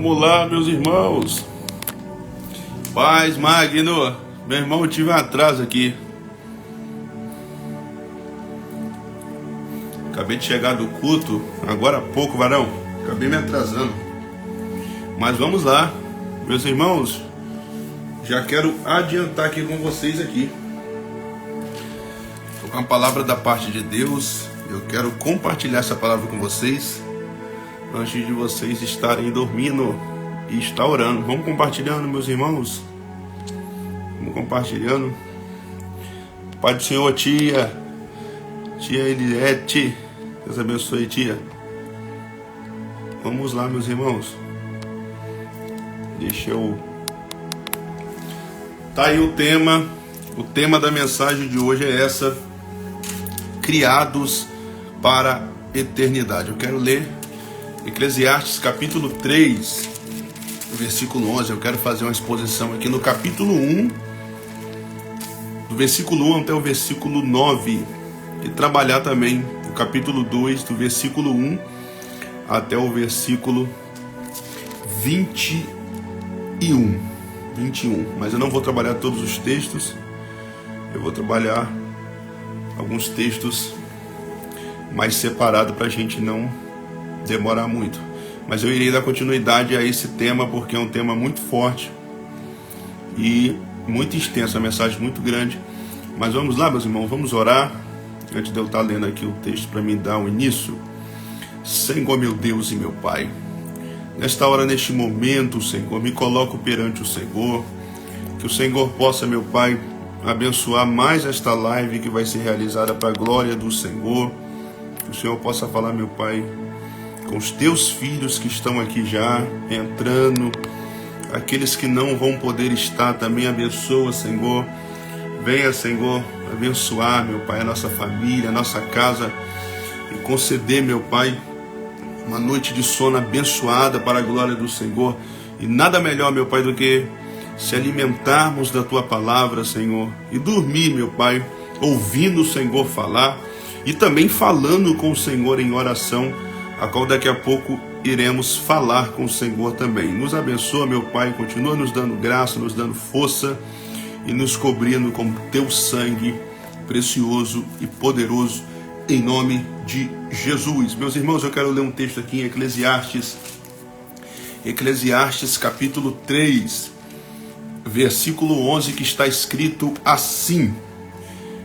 Vamos lá, meus irmãos. Paz, Magno. Meu irmão, eu tive um atraso aqui. Acabei de chegar do culto, agora há pouco, varão. Acabei me atrasando. Mas vamos lá, meus irmãos. Já quero adiantar aqui com vocês aqui. Estou com a palavra da parte de Deus. Eu quero compartilhar essa palavra com vocês antes de vocês estarem dormindo e estar orando. Vamos compartilhando, meus irmãos. Vamos compartilhando. Pai do Senhor, tia Eliette, Deus abençoe, tia. Vamos lá, meus irmãos. Tá aí o tema da mensagem de hoje é essa: criados para a eternidade. Eu quero ler Eclesiastes capítulo 3, versículo 11. Eu quero fazer uma exposição aqui no capítulo 1, do versículo 1 até o versículo 9, e trabalhar também o capítulo 2, do versículo 1 até o versículo 21. Mas eu não vou trabalhar todos os textos, eu vou trabalhar alguns textos mais separados para a gente não demorar muito. Mas eu irei dar continuidade a esse tema porque é um tema muito forte e muito extenso, a mensagem muito grande. Mas vamos lá, meus irmãos, vamos orar. Antes de eu estar lendo aqui o texto para me dar o início. Senhor, meu Deus e meu Pai, nesta hora, neste momento, Senhor, me coloco perante o Senhor. Que o Senhor possa, meu Pai, abençoar mais esta live que vai ser realizada para a glória do Senhor. Que o Senhor possa falar, meu Pai, com os teus filhos que estão aqui já entrando, aqueles que não vão poder estar também, abençoa, Senhor. Venha, Senhor, abençoar, meu Pai, a nossa família, a nossa casa, e conceder, meu Pai, uma noite de sono abençoada para a glória do Senhor. E nada melhor, meu Pai, do que se alimentarmos da Tua palavra, Senhor, e dormir, meu Pai, ouvindo o Senhor falar e também falando com o Senhor em oração, a qual daqui a pouco iremos falar com o Senhor também. Nos abençoa, meu Pai, continua nos dando graça, nos dando força e nos cobrindo com Teu sangue precioso e poderoso, em nome de Jesus. Meus irmãos, eu quero ler um texto aqui em Eclesiastes capítulo 3, versículo 11, que está escrito assim.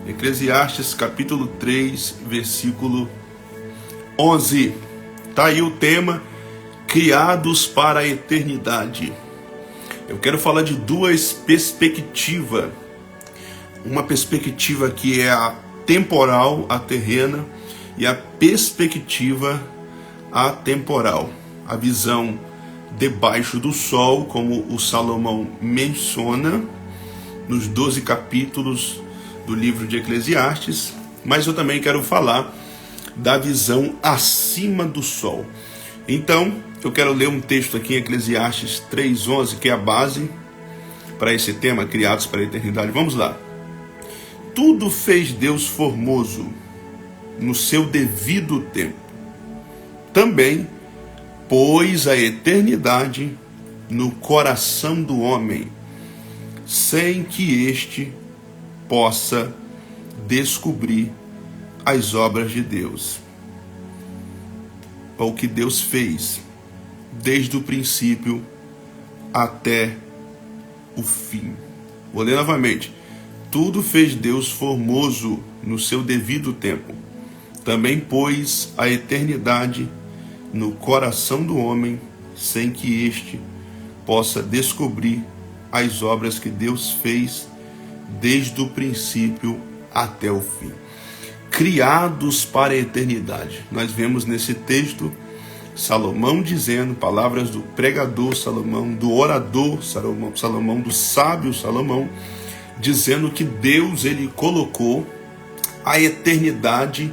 Eclesiastes capítulo 3, versículo 11. Está aí o tema: criados para a eternidade. Eu quero falar de duas perspectivas. Uma perspectiva que é a temporal, a terrena, e a perspectiva atemporal. A visão debaixo do sol, como o Salomão menciona nos 12 capítulos do livro de Eclesiastes. Mas eu também quero falar da visão acima do sol. Então, eu quero ler um texto aqui em Eclesiastes 3:11, que é a base para esse tema, criados para a eternidade. Vamos lá. Tudo fez Deus formoso no seu devido tempo. Também pôs a eternidade no coração do homem, sem que este possa descobrir as obras de Deus. O que Deus fez desde o princípio até o fim. Vou ler novamente. Tudo fez Deus formoso no seu devido tempo. Também pôs a eternidade no coração do homem, sem que este possa descobrir as obras que Deus fez desde o princípio até o fim. Criados para a eternidade. Nós vemos nesse texto Salomão dizendo, palavras do pregador Salomão, do orador Salomão, do sábio Salomão, dizendo que Deus, ele colocou a eternidade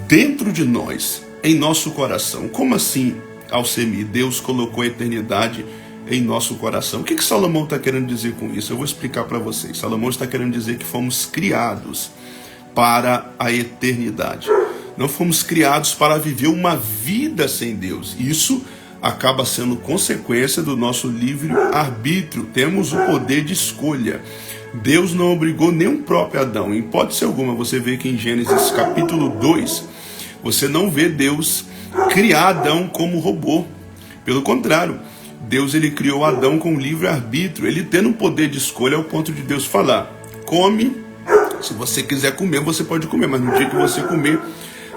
dentro de nós, em nosso coração. Como assim, Alcemir? Deus colocou a eternidade em nosso coração. O que Salomão está querendo dizer com isso? Eu vou explicar para vocês. Salomão está querendo dizer que fomos criados para a eternidade. Não fomos criados para viver uma vida sem Deus. Isso acaba sendo consequência do nosso livre-arbítrio. Temos o poder de escolha. Deus não obrigou nem o próprio Adão. Em hipótese alguma, você vê que em Gênesis capítulo 2, você não vê Deus criar Adão como robô. Pelo contrário, Deus ele criou Adão com livre-arbítrio, ele tendo o poder de escolha ao ponto de Deus falar: come, se você quiser comer, você pode comer, mas no dia que você comer,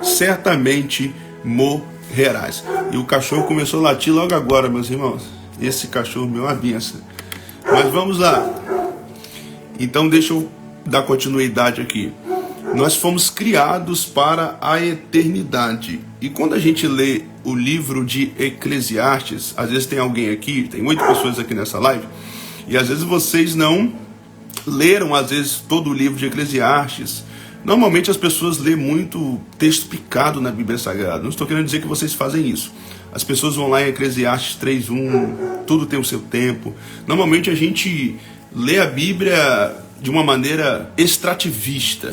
certamente morrerás. E o cachorro começou a latir logo agora, meus irmãos. Esse cachorro meu é uma benção. Mas vamos lá. Então deixa eu dar continuidade aqui. Nós fomos criados para a eternidade. E quando a gente lê o livro de Eclesiastes, às vezes tem alguém aqui, tem 8 pessoas aqui nessa live, e às vezes vocês não leram, às vezes, todo o livro de Eclesiastes. Normalmente as pessoas lêem muito texto picado na Bíblia Sagrada. Não estou querendo dizer que vocês fazem isso. As pessoas vão lá em Eclesiastes 3:1, tudo tem o seu tempo. Normalmente a gente lê a Bíblia de uma maneira extrativista,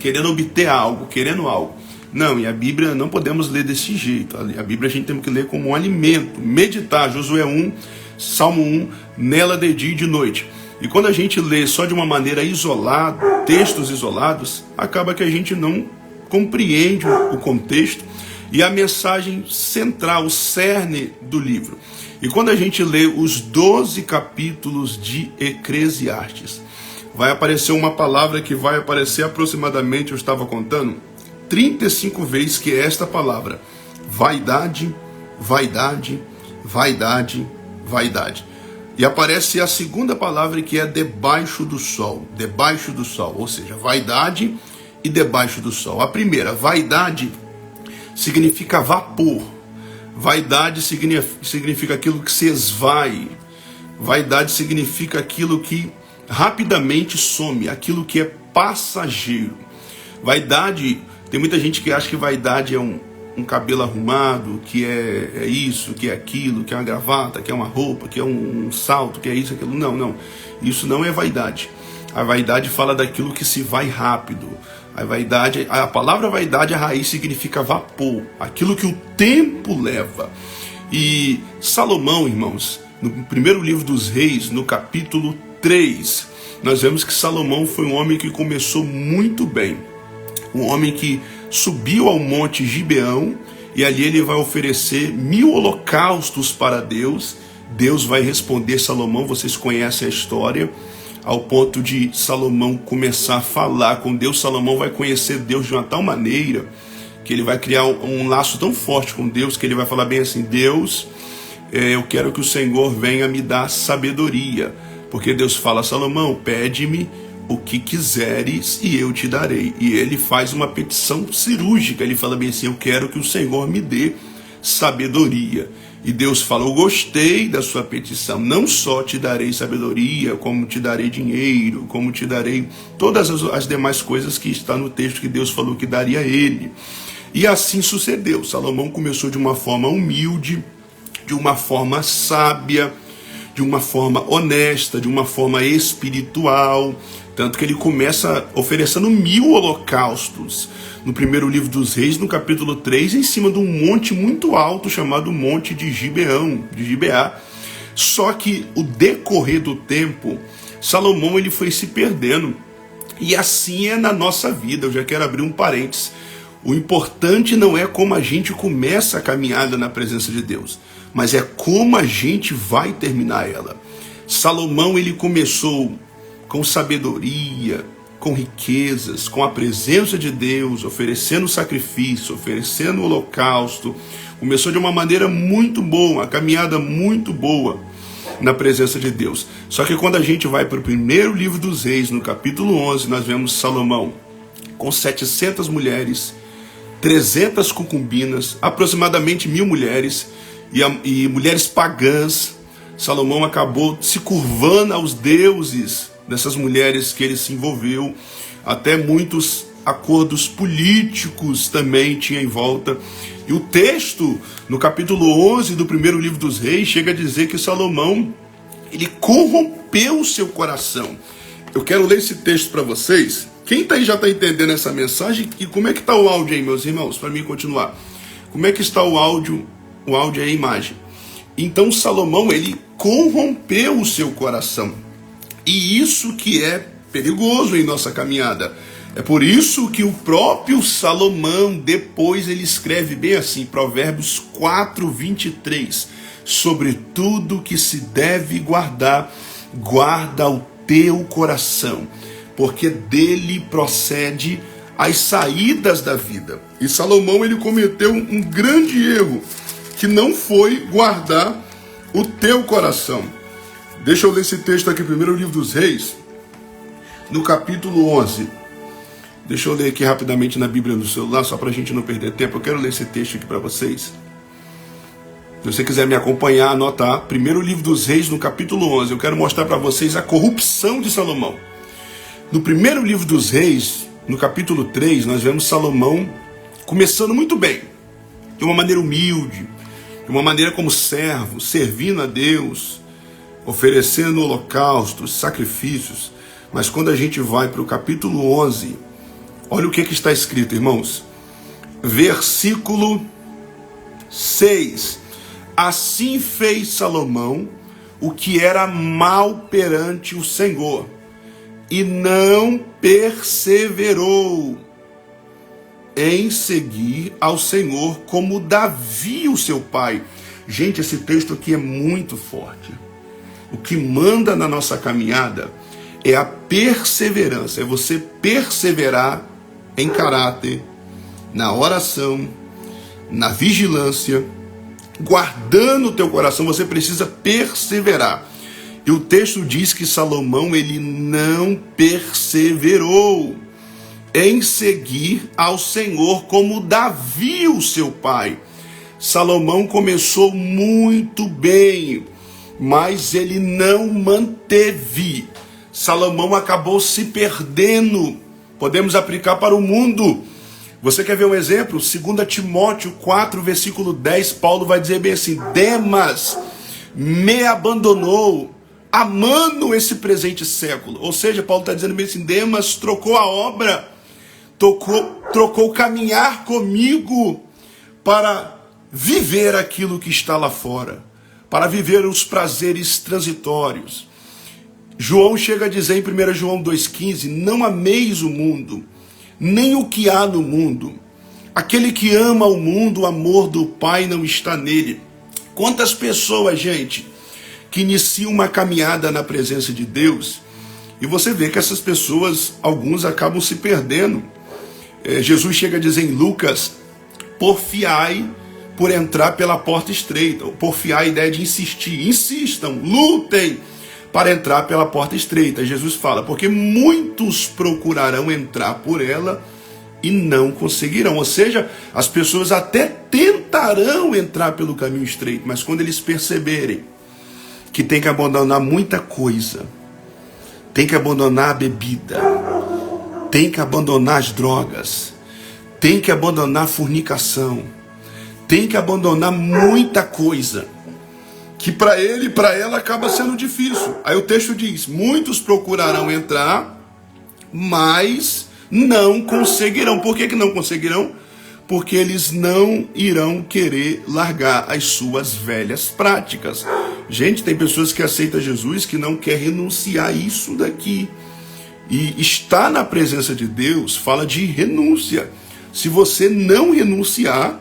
querendo obter algo, querendo algo. Não, e a Bíblia não podemos ler desse jeito. A Bíblia a gente tem que ler como um alimento, meditar. Josué 1, Salmo 1, nela de dia e de noite. E quando a gente lê só de uma maneira isolada, textos isolados, acaba que a gente não compreende o contexto e a mensagem central, o cerne do livro. E quando a gente lê os 12 capítulos de Eclesiastes, vai aparecer uma palavra que vai aparecer aproximadamente, eu estava contando, 35 vezes, que é esta palavra: vaidade, vaidade, vaidade, vaidade. E aparece a segunda palavra, que é debaixo do sol, ou seja, vaidade e debaixo do sol. A primeira, vaidade, significa vapor. Vaidade significa aquilo que se esvai. Vaidade significa aquilo que rapidamente some, aquilo que é passageiro. Vaidade, tem muita gente que acha que vaidade é um cabelo arrumado, que é isso, que é aquilo, que é uma gravata, que é uma roupa, que é um salto, que é isso, aquilo. Não. Isso não é vaidade. A vaidade fala daquilo que se vai rápido. A palavra vaidade, a raiz significa vapor, aquilo que o tempo leva. E Salomão, irmãos, no primeiro livro dos Reis, no capítulo 3, nós vemos que Salomão foi um homem que começou muito bem. Um homem que subiu ao monte Gibeão, e ali ele vai oferecer 1000 holocaustos para Deus. Deus vai responder Salomão, vocês conhecem a história, ao ponto de Salomão começar a falar com Deus. Salomão vai conhecer Deus de uma tal maneira que ele vai criar um laço tão forte com Deus, que ele vai falar bem assim: Deus, eu quero que o Senhor venha me dar sabedoria, porque Deus fala: Salomão, pede-me o que quiseres e eu te darei. E ele faz uma petição cirúrgica, ele fala bem assim: eu quero que o Senhor me dê sabedoria. E Deus fala: eu gostei da sua petição, não só te darei sabedoria, como te darei dinheiro, como te darei todas as demais coisas que está no texto que Deus falou que daria a ele. E assim sucedeu. Salomão começou de uma forma humilde, de uma forma sábia, de uma forma honesta, de uma forma espiritual, tanto que ele começa oferecendo 1000 holocaustos no primeiro livro dos Reis, no capítulo 3, em cima de um monte muito alto chamado Monte de Gibeão, de Gibeá. Só que o decorrer do tempo, Salomão ele foi se perdendo, e assim é na nossa vida. Eu já quero abrir um parênteses. O importante não é como a gente começa a caminhada na presença de Deus, mas é como a gente vai terminar ela. Salomão ele começou com sabedoria, com riquezas, com a presença de Deus, oferecendo sacrifício, oferecendo holocausto. Começou de uma maneira muito boa, uma caminhada muito boa na presença de Deus. Só que quando a gente vai para o primeiro livro dos Reis, no capítulo 11, nós vemos Salomão com 700 mulheres, 300 concubinas, aproximadamente 1000 mulheres e mulheres pagãs. Salomão acabou se curvando aos deuses dessas mulheres que ele se envolveu. Até muitos acordos políticos também tinha em volta. E o texto, no capítulo 11 do primeiro livro dos Reis, chega a dizer que Salomão, ele corrompeu o seu coração. Eu quero ler esse texto para vocês. Quem tá aí já está entendendo essa mensagem? E como é que está o áudio aí, meus irmãos? Para mim continuar. Como é que está o áudio e a imagem? Então Salomão, ele corrompeu o seu coração. E isso que é perigoso em nossa caminhada. É por isso que o próprio Salomão, depois ele escreve bem assim, Provérbios 4:23, sobre tudo que se deve guardar, guarda o teu coração, porque dele procede as saídas da vida. E Salomão, ele cometeu um grande erro, que não foi guardar o teu coração. Deixa eu ler esse texto aqui, primeiro livro dos Reis, no capítulo 11. Deixa eu ler aqui rapidamente na Bíblia no celular, só para a gente não perder tempo. Eu quero ler esse texto aqui para vocês. Se você quiser me acompanhar, anotar. Primeiro livro dos Reis, no capítulo 11. Eu quero mostrar para vocês a corrupção de Salomão. No primeiro livro dos Reis, no capítulo 3, nós vemos Salomão começando muito bem. De uma maneira humilde, de uma maneira como servo, servindo a Deus, oferecendo holocaustos, sacrifícios. Mas quando a gente vai para o capítulo 11, olha o que está escrito, irmãos. Versículo 6. Assim fez Salomão o que era mal perante o Senhor, e não perseverou em seguir ao Senhor como Davi, o seu pai. Gente, esse texto aqui é muito forte. O que manda na nossa caminhada é a perseverança, é você perseverar em caráter, na oração, na vigilância, guardando o teu coração. Você precisa perseverar. E o texto diz que Salomão, ele não perseverou em seguir ao Senhor como Davi, o seu pai. Salomão começou muito bem, mas ele não manteve. Salomão acabou se perdendo. Podemos aplicar para o mundo. Você quer ver um exemplo? 2 Timóteo 4, versículo 10, Paulo vai dizer bem assim: Demas me abandonou, amando esse presente século. Ou seja, Paulo está dizendo bem assim, Demas trocou a obra, trocou caminhar comigo para viver aquilo que está lá fora, para viver os prazeres transitórios. João chega a dizer em 1 João 2,15, não ameis o mundo, nem o que há no mundo. Aquele que ama o mundo, o amor do Pai não está nele. Quantas pessoas, gente, que iniciam uma caminhada na presença de Deus, e você vê que essas pessoas, alguns acabam se perdendo. Jesus chega a dizer em Lucas, porfiai por entrar pela porta estreita. Porfiar, a ideia de insistir. Insistam, lutem para entrar pela porta estreita. Jesus fala, porque muitos procurarão entrar por ela e não conseguirão. Ou seja, as pessoas até tentarão entrar pelo caminho estreito, mas quando eles perceberem que tem que abandonar muita coisa, tem que abandonar a bebida, tem que abandonar as drogas, tem que abandonar a fornicação, tem que abandonar muita coisa, que para ele e para ela acaba sendo difícil. Aí o texto diz, muitos procurarão entrar, mas não conseguirão. Por que não conseguirão? Porque eles não irão querer largar as suas velhas práticas. Gente, tem pessoas que aceitam Jesus que não quer renunciar a isso daqui. E estar na presença de Deus fala de renúncia. Se você não renunciar,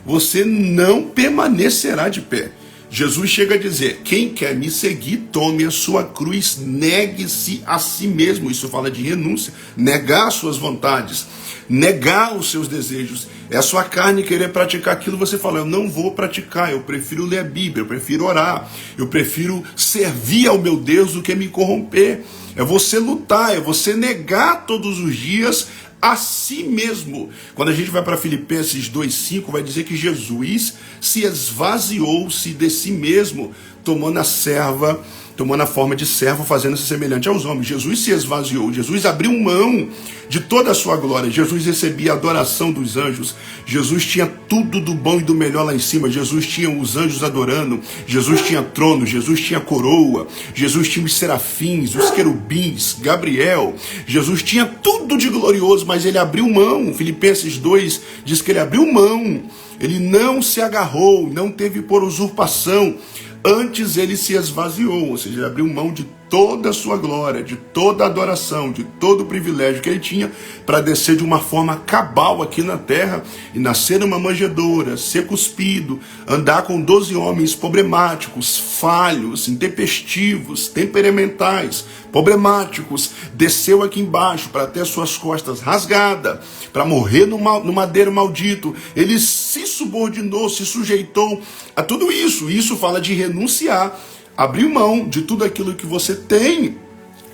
você não permanecerá de pé. Jesus chega a dizer, quem quer me seguir, tome a sua cruz, negue-se a si mesmo. Isso fala de renúncia, negar suas vontades, negar os seus desejos. É a sua carne querer praticar aquilo, você fala, eu não vou praticar, eu prefiro ler a Bíblia, eu prefiro orar, eu prefiro servir ao meu Deus do que me corromper. É você lutar, é você negar todos os dias a si mesmo. Quando a gente vai para Filipenses 2,5, vai dizer que Jesus se esvaziou-se de si mesmo, tomando a forma de servo, fazendo-se semelhante aos homens. Jesus se esvaziou, Jesus abriu mão de toda a sua glória, Jesus recebia a adoração dos anjos, Jesus tinha tudo do bom e do melhor lá em cima, Jesus tinha os anjos adorando, Jesus tinha trono, Jesus tinha coroa, Jesus tinha os serafins, os querubins, Gabriel, Jesus tinha tudo de glorioso, mas ele abriu mão. Filipenses 2 diz que ele abriu mão Ele não se agarrou, não teve por usurpação. Antes ele se esvaziou, ou seja, ele abriu mão de toda a sua glória, de toda a adoração, de todo o privilégio que ele tinha, para descer de uma forma cabal aqui na terra e nascer numa manjedoura, ser cuspido, andar com 12 homens problemáticos, falhos, intempestivos, temperamentais, problemáticos, desceu aqui embaixo para ter suas costas rasgadas, para morrer no madeiro maldito. Ele se subordinou, se sujeitou a tudo isso. Isso fala de renunciar, abrir mão de tudo aquilo que você tem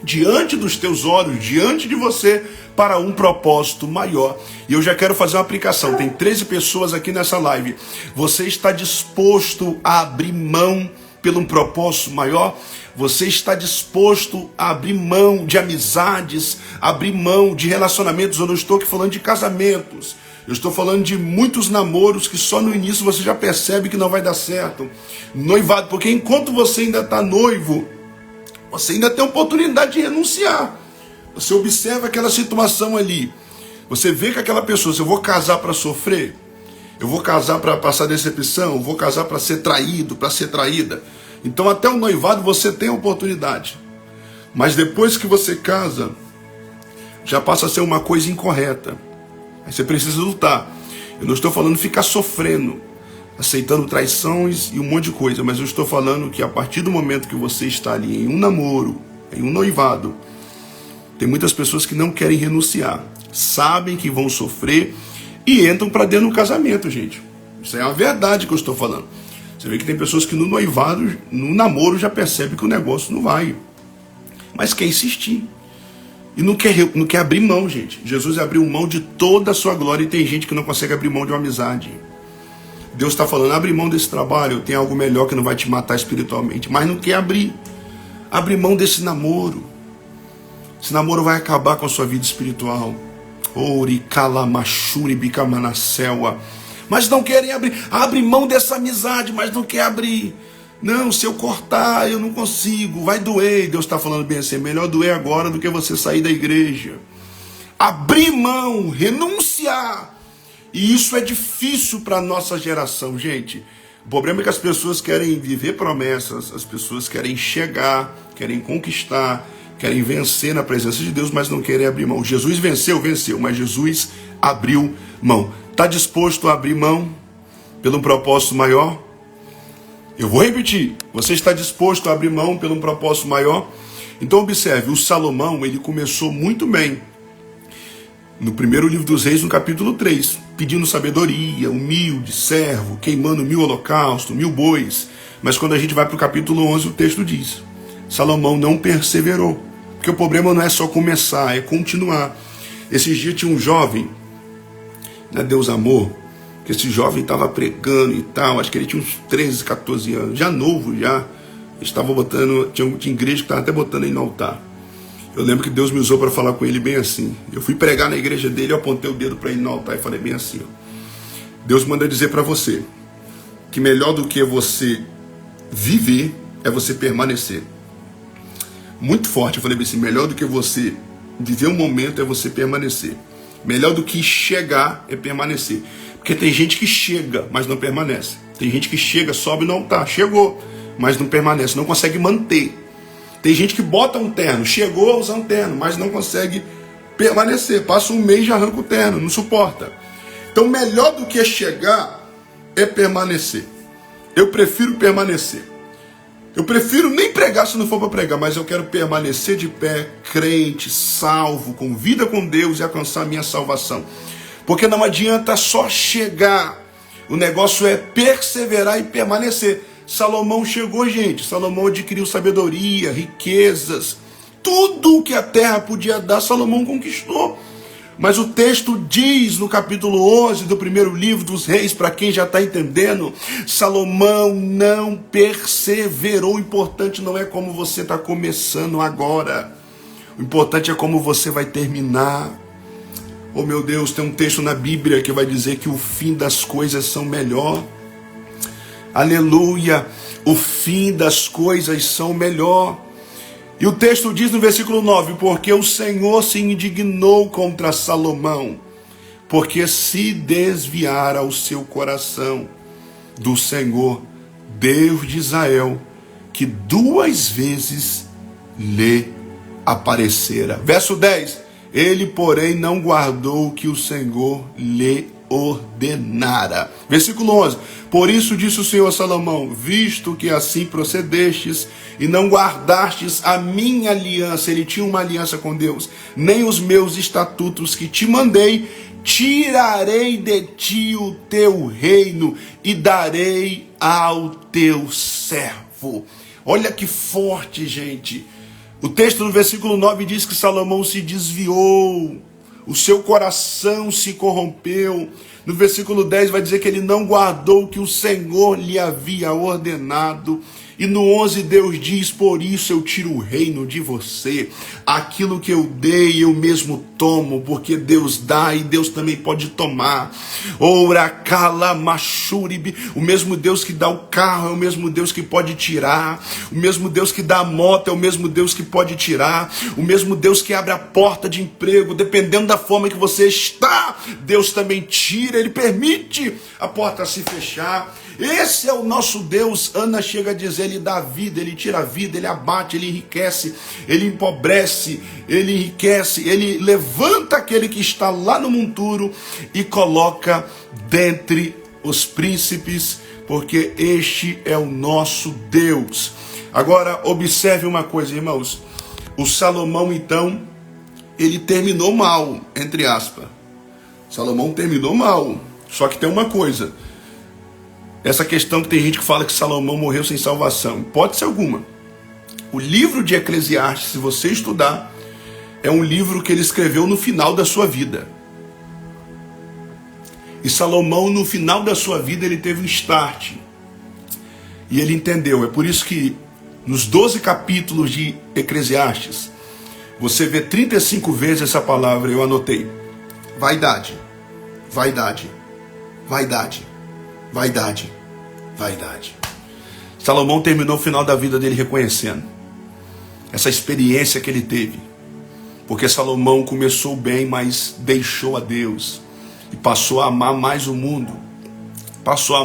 diante dos teus olhos, diante de você, para um propósito maior. E eu já quero fazer uma aplicação. Tem 13 pessoas aqui nessa live. Você está disposto a abrir mão pelo um propósito maior? Você está disposto a abrir mão de amizades, abrir mão de relacionamentos? Eu não estou aqui falando de casamentos. Eu estou falando de muitos namoros que só no início você já percebe que não vai dar certo. Noivado, porque enquanto você ainda está noivo, você ainda tem a oportunidade de renunciar. Você observa aquela situação ali. Você vê que aquela pessoa, se eu vou casar para sofrer, eu vou casar para passar decepção, eu vou casar para ser traído, para ser traída. Então até o noivado você tem a oportunidade. Mas depois que você casa, já passa a ser uma coisa incorreta. Aí você precisa lutar. Eu não estou falando ficar sofrendo, aceitando traições e um monte de coisa, mas eu estou falando que a partir do momento que você está ali em um namoro, em um noivado, tem muitas pessoas que não querem renunciar, sabem que vão sofrer e entram para dentro do casamento, gente. Isso é uma verdade que eu estou falando. Você vê que tem pessoas que no noivado, no namoro, já percebem que o negócio não vai, mas quer insistir. E não quer abrir mão, gente. Jesus abriu mão de toda a sua glória e tem gente que não consegue abrir mão de uma amizade. Deus está falando, abre mão desse trabalho, tem algo melhor que não vai te matar espiritualmente, mas não quer abrir. Abre mão desse namoro. Esse namoro vai acabar com a sua vida espiritual. Ori, calamachuri, bicamanacéua. Mas não querem abrir. Abre mão dessa amizade, mas não quer abrir. Não, se eu cortar, eu não consigo, vai doer. Deus está falando bem assim, é melhor doer agora do que você sair da igreja. Abrir mão, renunciar. E isso é difícil para a nossa geração, gente. O problema é que as pessoas querem viver promessas, as pessoas querem chegar, querem conquistar, querem vencer na presença de Deus, mas não querem abrir mão. Jesus venceu, mas Jesus abriu mão. Está disposto a abrir mão pelo um propósito maior? Eu vou repetir, você está disposto a abrir mão pelo um propósito maior? Então observe, o Salomão, ele começou muito bem. No primeiro livro dos Reis, no capítulo 3, pedindo sabedoria, humilde, servo, queimando 1000 holocaustos, 1000 bois. Mas quando a gente vai para o capítulo 11, o texto diz, Salomão não perseverou. Porque o problema não é só começar, é continuar. Esses dias tinha um jovem, né, Deus amor, que esse jovem estava pregando e tal, acho que ele tinha uns 13, 14 anos, já novo já, estava botando, tinha igreja que estava até botando ele no altar. Eu lembro que Deus me usou para falar com ele bem assim. Eu fui pregar na igreja dele, eu apontei o dedo para ele no altar e falei bem assim, ó. Deus manda dizer para você que melhor do que você viver é você permanecer. Muito forte, eu falei bem assim, melhor do que você viver um momento é você permanecer. Melhor do que chegar é permanecer. Porque tem gente que chega, mas não permanece. Tem gente que chega, sobe no altar, chegou, mas não permanece, não consegue manter. Tem gente que bota um terno, chegou a usar um terno, mas não consegue permanecer. Passa um mês e já arranca o terno, não suporta. Então melhor do que chegar é permanecer. Eu prefiro permanecer. Eu prefiro nem pregar se não for para pregar, mas eu quero permanecer de pé, crente, salvo, com vida com Deus e alcançar a minha salvação. Porque não adianta só chegar, o negócio é perseverar e permanecer. Salomão chegou, gente, Salomão adquiriu sabedoria, riquezas, tudo o que a terra podia dar, Salomão conquistou. Mas o texto diz no capítulo 11 do primeiro livro dos Reis, para quem já está entendendo, Salomão não perseverou. O importante não é como você está começando agora, o importante é como você vai terminar. Oh meu Deus, tem um texto na Bíblia que vai dizer que o fim das coisas são melhor. Aleluia, o fim das coisas são melhor. E o texto diz no versículo 9, porque o Senhor se indignou contra Salomão, porque se desviara o seu coração do Senhor, Deus de Israel, que 2 vezes lhe aparecera. Verso 10. Ele, porém, não guardou o que o Senhor lhe ordenara. Versículo 11. Por isso disse o Senhor a Salomão: visto que assim procedestes e não guardastes a minha aliança, ele tinha uma aliança com Deus, nem os meus estatutos que te mandei, tirarei de ti o teu reino e darei ao teu servo. Olha que forte, gente. O texto no versículo 9 diz que Salomão se desviou, o seu coração se corrompeu. No versículo 10 vai dizer que ele não guardou o que o Senhor lhe havia ordenado. E no 11 Deus diz: por isso eu tiro o reino de você. Aquilo que eu dei eu mesmo tomo, porque Deus dá e Deus também pode tomar. Ora calamachuribi. O mesmo Deus que dá o carro é o mesmo Deus que pode tirar. O mesmo Deus que dá a moto é o mesmo Deus que pode tirar. O mesmo Deus que abre a porta de emprego, dependendo da forma que você está, Deus também tira, ele permite a porta se fechar. Esse é o nosso Deus. Ana chega a dizer: ele dá vida, ele tira a vida, ele abate, ele enriquece, ele empobrece, ele enriquece, ele levanta aquele que está lá no monturo e coloca dentre os príncipes, porque este é o nosso Deus. Agora observe uma coisa, irmãos. O Salomão, então, ele terminou mal, entre aspas. Salomão terminou mal. Só que tem uma coisa. Essa questão que tem gente que fala que Salomão morreu sem salvação. Hipótese alguma. O livro de Eclesiastes, se você estudar, é um livro que ele escreveu no final da sua vida. E Salomão, no final da sua vida, ele teve um start. E ele entendeu. É por isso que nos 12 capítulos de Eclesiastes, você vê 35 vezes essa palavra, eu anotei. Vaidade, vaidade, vaidade, vaidade, vaidade. Salomão terminou o final da vida dele reconhecendo essa experiência que ele teve. Porque Salomão começou bem, mas deixou a Deus. E passou a amar mais o mundo. Passou a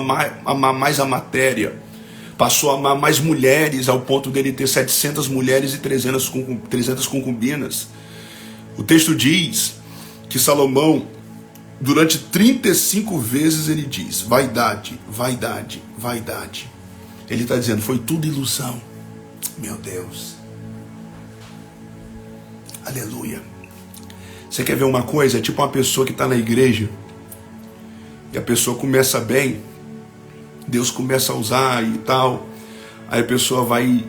amar mais a matéria. Passou a amar mais mulheres, ao ponto dele ter 700 mulheres e 300 concubinas. O texto diz que Salomão, durante 35 vezes ele diz: vaidade, vaidade, vaidade. Ele está dizendo: foi tudo ilusão. Meu Deus. Aleluia. Você quer ver uma coisa? É tipo uma pessoa que está na igreja e a pessoa começa bem, Deus começa a usar e tal, aí a pessoa vai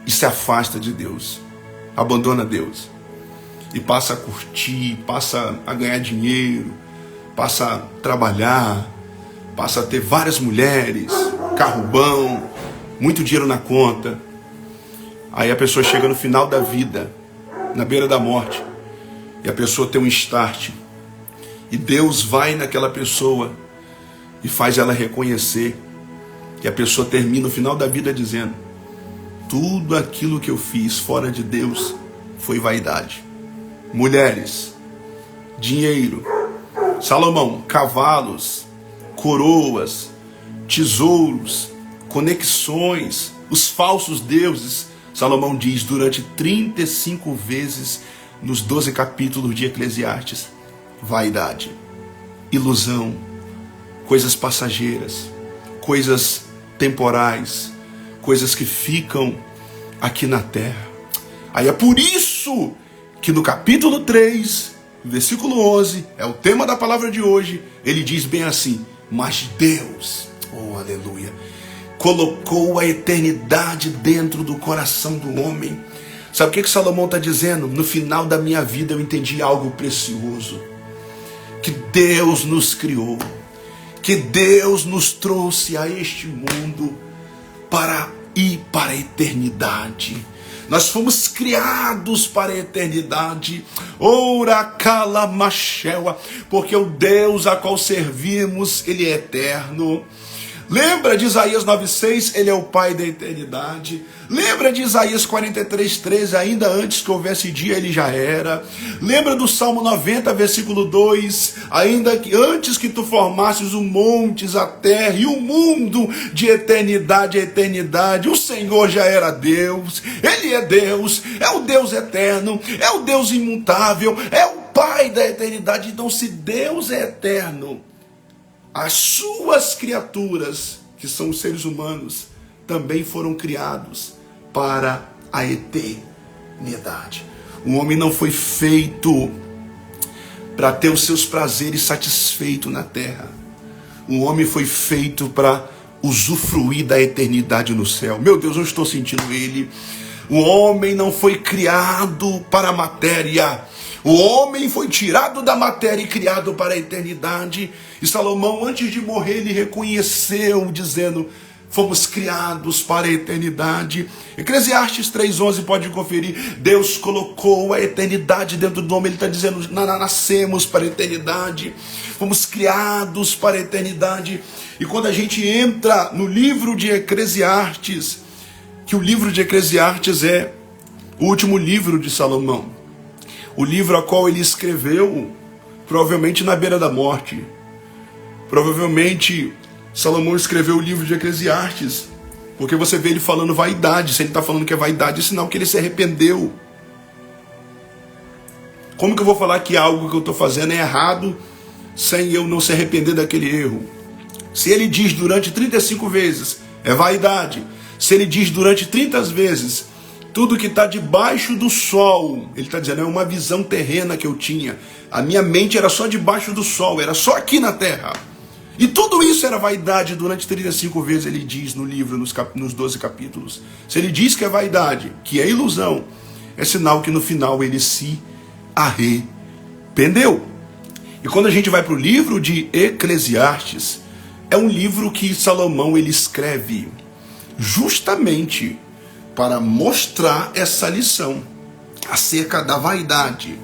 e se afasta de Deus, abandona Deus e passa a curtir, passa a ganhar dinheiro, passa a trabalhar, passa a ter várias mulheres, carro bom, muito dinheiro na conta. Aí a pessoa chega no final da vida, na beira da morte, e a pessoa tem um start, e Deus vai naquela pessoa e faz ela reconhecer, e a pessoa termina o final da vida dizendo: tudo aquilo que eu fiz fora de Deus foi vaidade. Mulheres, dinheiro, Salomão, cavalos, coroas, tesouros, conexões, os falsos deuses. Salomão diz durante 35 vezes nos 12 capítulos de Eclesiastes: vaidade, ilusão, coisas passageiras, coisas temporais, coisas que ficam aqui na terra. Aí é por isso que no capítulo 3, versículo 11, é o tema da palavra de hoje, ele diz bem assim: mas Deus, oh aleluia, colocou a eternidade dentro do coração do homem. Sabe o que Salomão está dizendo? No final da minha vida eu entendi algo precioso. Que Deus nos criou, que Deus nos trouxe a este mundo para ir para a eternidade. Nós fomos criados para a eternidade. Ora calamachela, porque o Deus a qual servimos, ele é eterno. Lembra de Isaías 9,6? Ele é o Pai da eternidade. Lembra de Isaías 43,13? Ainda antes que houvesse dia, ele já era. Lembra do Salmo 90, versículo 2? Ainda que antes que tu formasses os montes, a terra e o mundo, de eternidade a eternidade, o Senhor já era Deus. Ele é Deus, é o Deus eterno, é o Deus imutável, é o Pai da eternidade. Então, se Deus é eterno, as suas criaturas, que são os seres humanos, também foram criados para a eternidade. O homem não foi feito para ter os seus prazeres satisfeitos na terra. O homem foi feito para usufruir da eternidade no céu. Meu Deus, eu estou sentindo ele. O homem não foi criado para a matéria. O homem foi tirado da matéria e criado para a eternidade. E Salomão, antes de morrer, ele reconheceu, dizendo: fomos criados para a eternidade. Eclesiastes 3,11, pode conferir. Deus colocou a eternidade dentro do homem. Ele está dizendo: nascemos para a eternidade. Fomos criados para a eternidade. E quando a gente entra no livro de Eclesiastes, que o livro de Eclesiastes é o último livro de Salomão, o livro a qual ele escreveu, provavelmente na beira da morte. Provavelmente Salomão escreveu o livro de Eclesiastes, porque você vê ele falando vaidade. Se ele está falando que é vaidade, é sinal que ele se arrependeu. Como que eu vou falar que algo que eu estou fazendo é errado, sem eu não se arrepender daquele erro? Se ele diz durante 35 vezes, é vaidade. Se ele diz durante 30 vezes, tudo que está debaixo do sol, ele está dizendo, é uma visão terrena que eu tinha. A minha mente era só debaixo do sol, era só aqui na terra. E tudo isso era vaidade durante 35 vezes, ele diz no livro, nos 12 capítulos. Se ele diz que é vaidade, que é ilusão, é sinal que no final ele se arrependeu. E quando a gente vai para o livro de Eclesiastes, é um livro que Salomão ele escreve justamente para mostrar essa lição acerca da vaidade,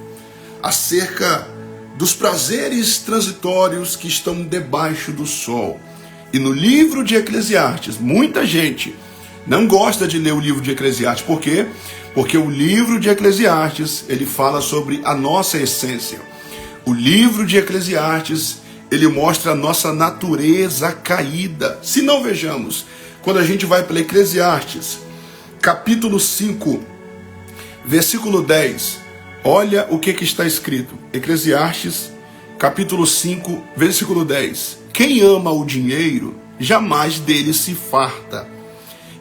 acerca dos prazeres transitórios que estão debaixo do sol. E no livro de Eclesiastes, muita gente não gosta de ler o livro de Eclesiastes. Por quê? Porque o livro de Eclesiastes, ele fala sobre a nossa essência. O livro de Eclesiastes, ele mostra a nossa natureza caída. Se não, vejamos, quando a gente vai para Eclesiastes, capítulo 5, versículo 10, olha o que está escrito. Eclesiastes, capítulo 5, versículo 10. Quem ama o dinheiro, jamais dele se farta.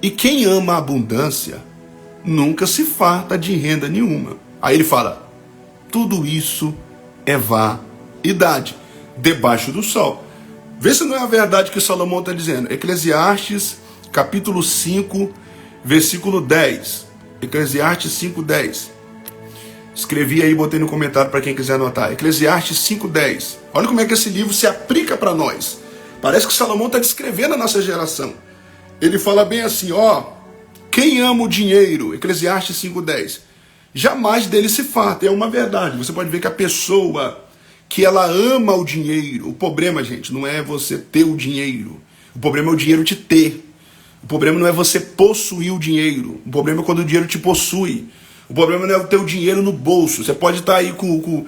E quem ama a abundância, nunca se farta de renda nenhuma. Aí ele fala, tudo isso é vaidade, debaixo do sol. Vê se não é a verdade que Salomão está dizendo. Eclesiastes, capítulo 5, versículo 10. Eclesiastes 5, 10. Escrevi aí, botei no comentário para quem quiser anotar. Eclesiastes 5, 10. Olha como é que esse livro se aplica para nós. Parece que Salomão está descrevendo a nossa geração. Ele fala bem assim, ó. Quem ama o dinheiro, Eclesiastes 5, 10, jamais dele se farta. É uma verdade. Você pode ver que a pessoa que ela ama o dinheiro, o problema, gente, não é você ter o dinheiro. O problema é o dinheiro te ter. O problema não é você possuir o dinheiro. O problema é quando o dinheiro te possui. O problema não é ter o dinheiro no bolso. Você pode estar aí com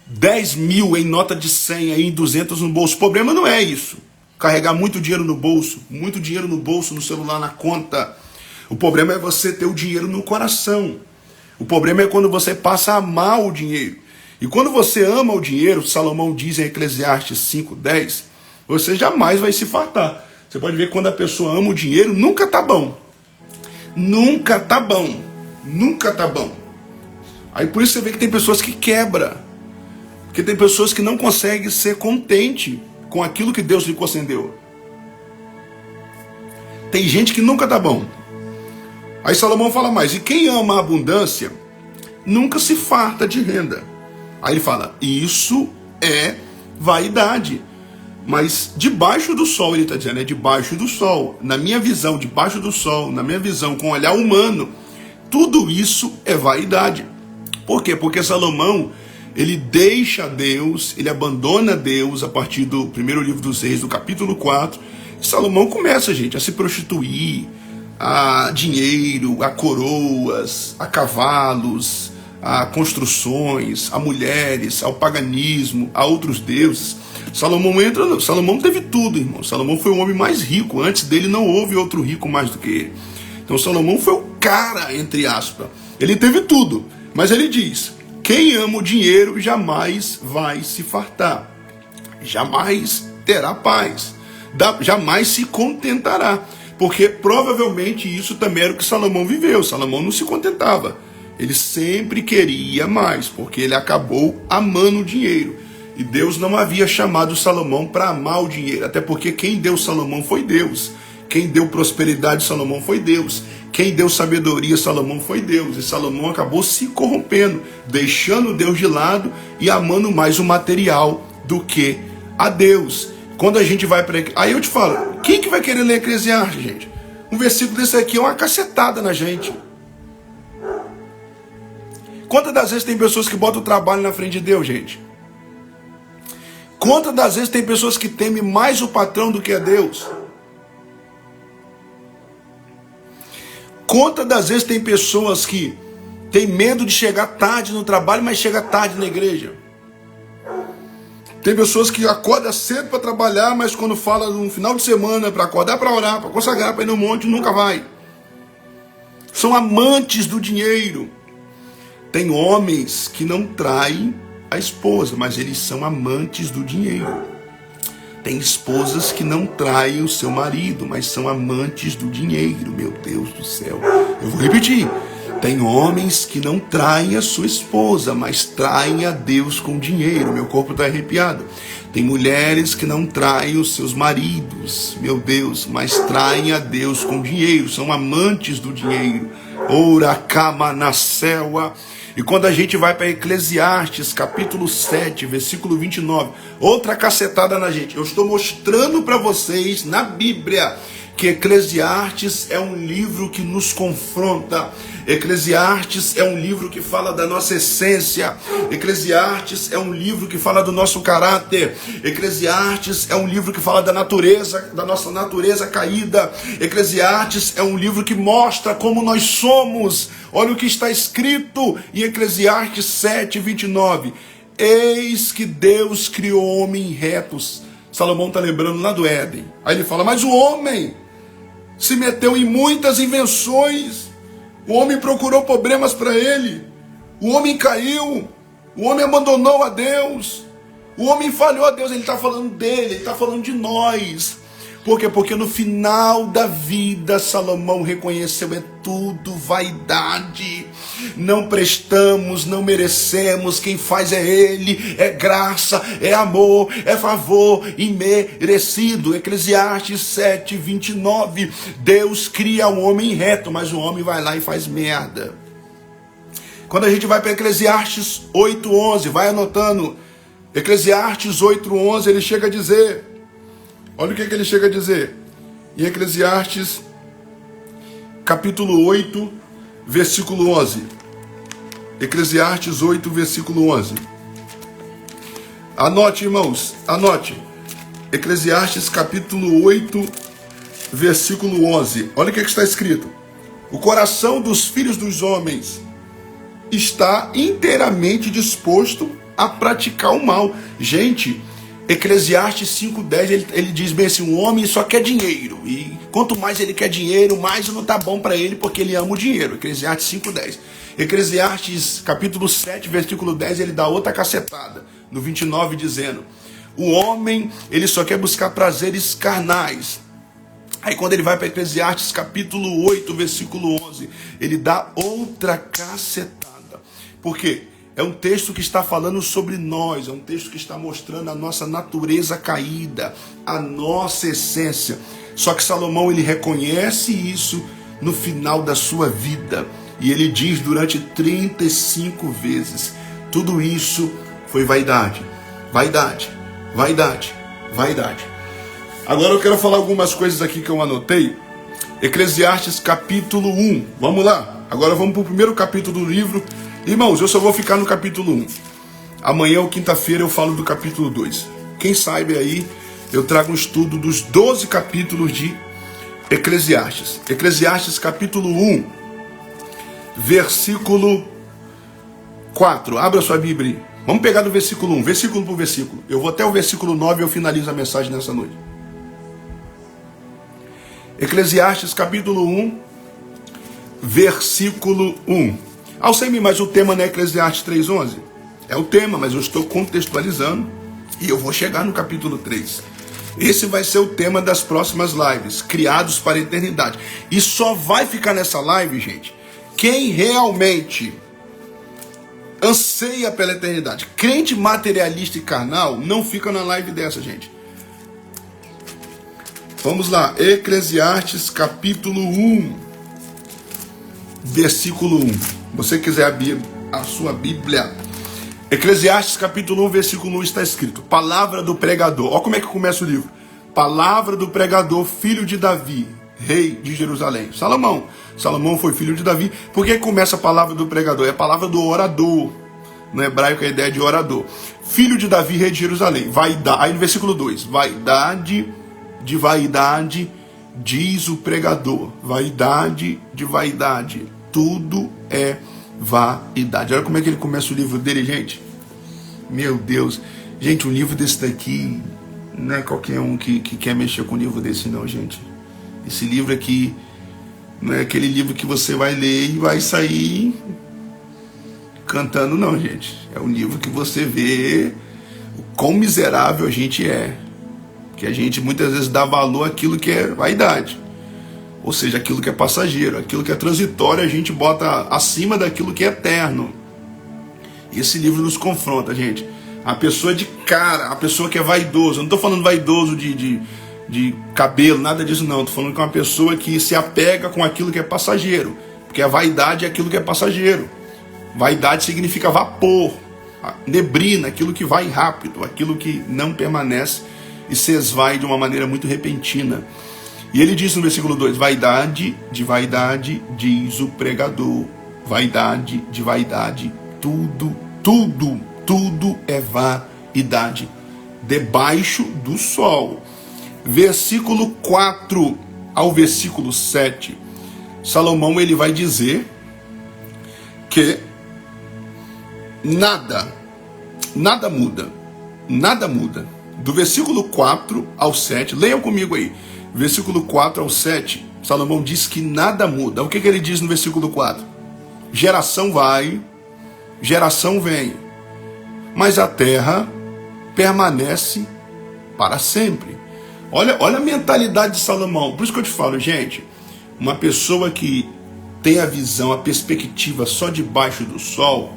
10 mil em nota de 100, aí em 200 no bolso. O problema não é isso. Carregar muito dinheiro no bolso no celular, na conta. O problema é você ter o dinheiro no coração. O problema é quando você passa a amar o dinheiro. E quando você ama o dinheiro, Salomão diz em Eclesiastes 5:10, você jamais vai se fartar. Você pode ver que quando a pessoa ama o dinheiro, nunca tá bom. Nunca tá bom. Nunca tá bom. Aí por isso você vê que tem pessoas que quebram. Porque tem pessoas que não conseguem ser contente com aquilo que Deus lhe concedeu. Tem gente que nunca tá bom. Aí Salomão fala mais, e quem ama a abundância, nunca se farta de renda. Aí ele fala, isso é vaidade. Mas debaixo do sol, ele está dizendo, é debaixo do sol. Na minha visão, debaixo do sol, na minha visão, com o olhar humano, tudo isso é vaidade. Por quê? Porque Salomão, ele deixa Deus, ele abandona Deus a partir do primeiro livro dos Reis, do capítulo 4. Salomão começa, gente, a se prostituir, a dinheiro, a coroas, a cavalos, a construções, a mulheres, ao paganismo, a outros deuses. Salomão teve tudo, irmão. Salomão foi o homem mais rico. Antes dele não houve outro rico mais do que ele. Então Salomão foi o cara, entre aspas. Ele teve tudo. Mas ele diz: quem ama o dinheiro jamais vai se fartar. Jamais terá paz. Jamais se contentará. Porque provavelmente isso também era o que Salomão viveu. Salomão não se contentava. Ele sempre queria mais, porque ele acabou amando o dinheiro. E Deus não havia chamado Salomão para amar o dinheiro, até porque quem deu Salomão foi Deus. Quem deu prosperidade Salomão foi Deus. Quem deu sabedoria Salomão foi Deus. E Salomão acabou se corrompendo, deixando Deus de lado e amando mais o material do que a Deus. Quando a gente vai para... Aí eu te falo, quem que vai querer ler Eclesiastes, gente? Um versículo desse aqui é uma cacetada na gente. Quantas das vezes tem pessoas que botam o trabalho na frente de Deus, gente? Quantas das vezes tem pessoas que temem mais o patrão do que a Deus? Quantas das vezes tem pessoas que têm medo de chegar tarde no trabalho, mas chega tarde na igreja? Tem pessoas que acordam cedo para trabalhar, mas quando fala no final de semana para acordar, para orar, para consagrar, para ir no monte, nunca vai. São amantes do dinheiro. Tem homens que não traem a esposa, mas eles são amantes do dinheiro. Tem esposas que não traem o seu marido, mas são amantes do dinheiro. Meu Deus do céu. Eu vou repetir. Tem homens que não traem a sua esposa, mas traem a Deus com dinheiro. Meu corpo está arrepiado. Tem mulheres que não traem os seus maridos, meu Deus, mas traem a Deus com dinheiro. São amantes do dinheiro. Ora, cama na selva. E quando a gente vai para Eclesiastes, capítulo 7, versículo 29, outra cacetada na gente. Eu estou mostrando para vocês na Bíblia que Eclesiastes é um livro que nos confronta. Eclesiastes é um livro que fala da nossa essência. Eclesiastes é um livro que fala do nosso caráter. Eclesiastes é um livro que fala da natureza, da nossa natureza caída. Eclesiastes é um livro que mostra como nós somos. Olha o que está escrito em Eclesiastes 7, 29. Eis que Deus criou homem retos. Salomão está lembrando lá do Éden. Aí ele fala, mas o homem se meteu em muitas invenções. O homem procurou problemas para ele. O homem caiu. O homem abandonou a Deus. O homem falhou a Deus. Ele está falando dele, ele está falando de nós. Por quê? Porque no final da vida, Salomão reconheceu, é tudo vaidade. Não prestamos, não merecemos, quem faz é Ele, é graça, é amor, é favor imerecido. Eclesiastes 7, 29. Deus cria um homem reto, mas o homem vai lá e faz merda. Quando a gente vai para Eclesiastes 8, 11, vai anotando. Eclesiastes 8, 11, ele chega a dizer... Olha o que ele chega a dizer. Em Eclesiastes, capítulo 8, versículo 11. Eclesiastes 8, versículo 11. Anote, irmãos, anote. Eclesiastes, capítulo 8, versículo 11. Olha o que está escrito. O coração dos filhos dos homens está inteiramente disposto a praticar o mal. Gente... Eclesiastes 5,10, ele diz bem assim, um homem só quer dinheiro, e quanto mais ele quer dinheiro, mais não está bom para ele, porque ele ama o dinheiro. Eclesiastes 5,10. Eclesiastes capítulo 7, versículo 10, ele dá outra cacetada, no 29, dizendo, o homem, ele só quer buscar prazeres carnais. Aí quando ele vai para Eclesiastes capítulo 8, versículo 11, ele dá outra cacetada. Por quê? É um texto que está falando sobre nós, é um texto que está mostrando a nossa natureza caída, a nossa essência. Só que Salomão, ele reconhece isso no final da sua vida. E ele diz durante 35 vezes, tudo isso foi vaidade, vaidade, vaidade, vaidade. Agora eu quero falar algumas coisas aqui que eu anotei. Eclesiastes capítulo 1, vamos lá. Agora vamos para o primeiro capítulo do livro. Irmãos, eu só vou ficar no capítulo 1. Amanhã ou quinta-feira eu falo do capítulo 2. Quem sabe aí eu trago um estudo dos 12 capítulos de Eclesiastes. Eclesiastes capítulo 1, versículo 4. Abra sua Bíblia aí. Vamos pegar do versículo 1, versículo por versículo. Eu vou até o versículo 9 e eu finalizo a mensagem nessa noite. Eclesiastes capítulo 1, versículo 1. Alcemi, mas o tema não é Eclesiastes 3:11? É o tema, mas eu estou contextualizando e eu vou chegar no capítulo 3. Esse vai ser o tema das próximas lives, criados para a eternidade. E só vai ficar nessa live, gente, quem realmente anseia pela eternidade. Crente materialista e carnal não fica na live dessa, gente. Vamos lá, Eclesiastes capítulo 1, versículo 1. Você quiser a sua Bíblia. Eclesiastes capítulo 1, versículo 1 está escrito: palavra do pregador. Olha como é que começa o livro. Palavra do pregador, filho de Davi, rei de Jerusalém. Salomão. Salomão foi filho de Davi. Por que começa a palavra do pregador? É a palavra do orador. No hebraico é a ideia de orador. Filho de Davi, rei de Jerusalém. Vaidade. Aí no versículo 2. Vaidade de vaidade, diz o pregador. Vaidade de vaidade. Tudo é vaidade. Olha como é que ele começa o livro dele, gente. Meu Deus. Gente, um livro desse daqui, não é qualquer um que quer mexer com um livro desse não, gente. Esse livro aqui não é aquele livro que você vai ler e vai sair cantando não, gente. É um livro que você vê o quão miserável a gente é. Que a gente muitas vezes dá valor àquilo que é vaidade. Ou seja, aquilo que é passageiro, aquilo que é transitório, a gente bota acima daquilo que é eterno. E esse livro nos confronta, gente. A pessoa de cara, a pessoa que é vaidoso. Eu não estou falando vaidoso de cabelo, nada disso não. Estou falando que é uma pessoa que se apega com aquilo que é passageiro. Porque a vaidade é aquilo que é passageiro. Vaidade significa vapor, neblina, aquilo que vai rápido, aquilo que não permanece e se esvai de uma maneira muito repentina. E ele diz no versículo 2, vaidade, diz o pregador. Vaidade de vaidade, tudo é vaidade, debaixo do sol. Versículo 4 ao versículo 7, Salomão ele vai dizer que nada muda. Do versículo 4 ao 7, leiam comigo aí. Versículo 4 ao 7, Salomão diz que nada muda. O que ele diz no versículo 4? Geração vai, geração vem, mas a terra permanece para sempre. Olha a mentalidade de Salomão. Por isso que eu te falo, gente, uma pessoa que tem a visão, a perspectiva só debaixo do sol,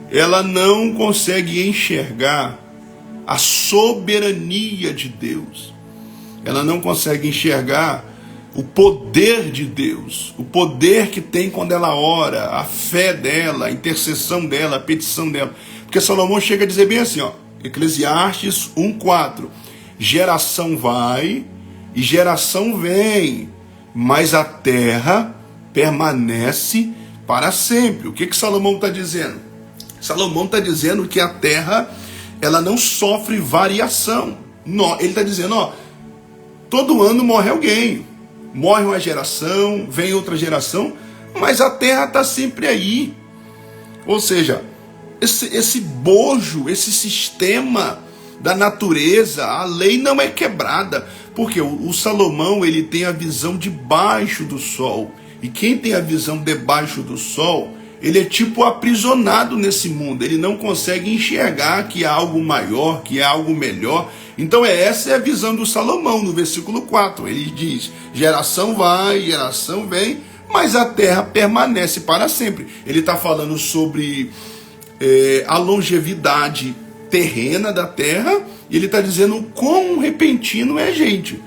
ela não consegue enxergar a soberania de Deus. Ela não consegue enxergar o poder de Deus, o poder que tem quando ela ora, a fé dela, a intercessão dela, a petição dela. Porque Salomão chega a dizer bem assim, ó, Eclesiastes 1:4, geração vai e geração vem, mas a terra permanece para sempre. O que Salomão está dizendo? Salomão está dizendo que a terra ela não sofre variação. Ele está dizendo, ó, todo ano morre alguém, morre uma geração, vem outra geração, mas a terra está sempre aí. Ou seja, esse bojo, esse sistema da natureza, a lei não é quebrada, porque o Salomão ele tem a visão debaixo do sol, e quem tem a visão debaixo do sol, ele é tipo aprisionado nesse mundo, ele não consegue enxergar que há algo maior, que há algo melhor. Então essa é a visão do Salomão no versículo 4, ele diz, geração vai, geração vem, mas a terra permanece para sempre. Ele está falando sobre a longevidade terrena da terra, e ele está dizendo o quão repentino é, gente,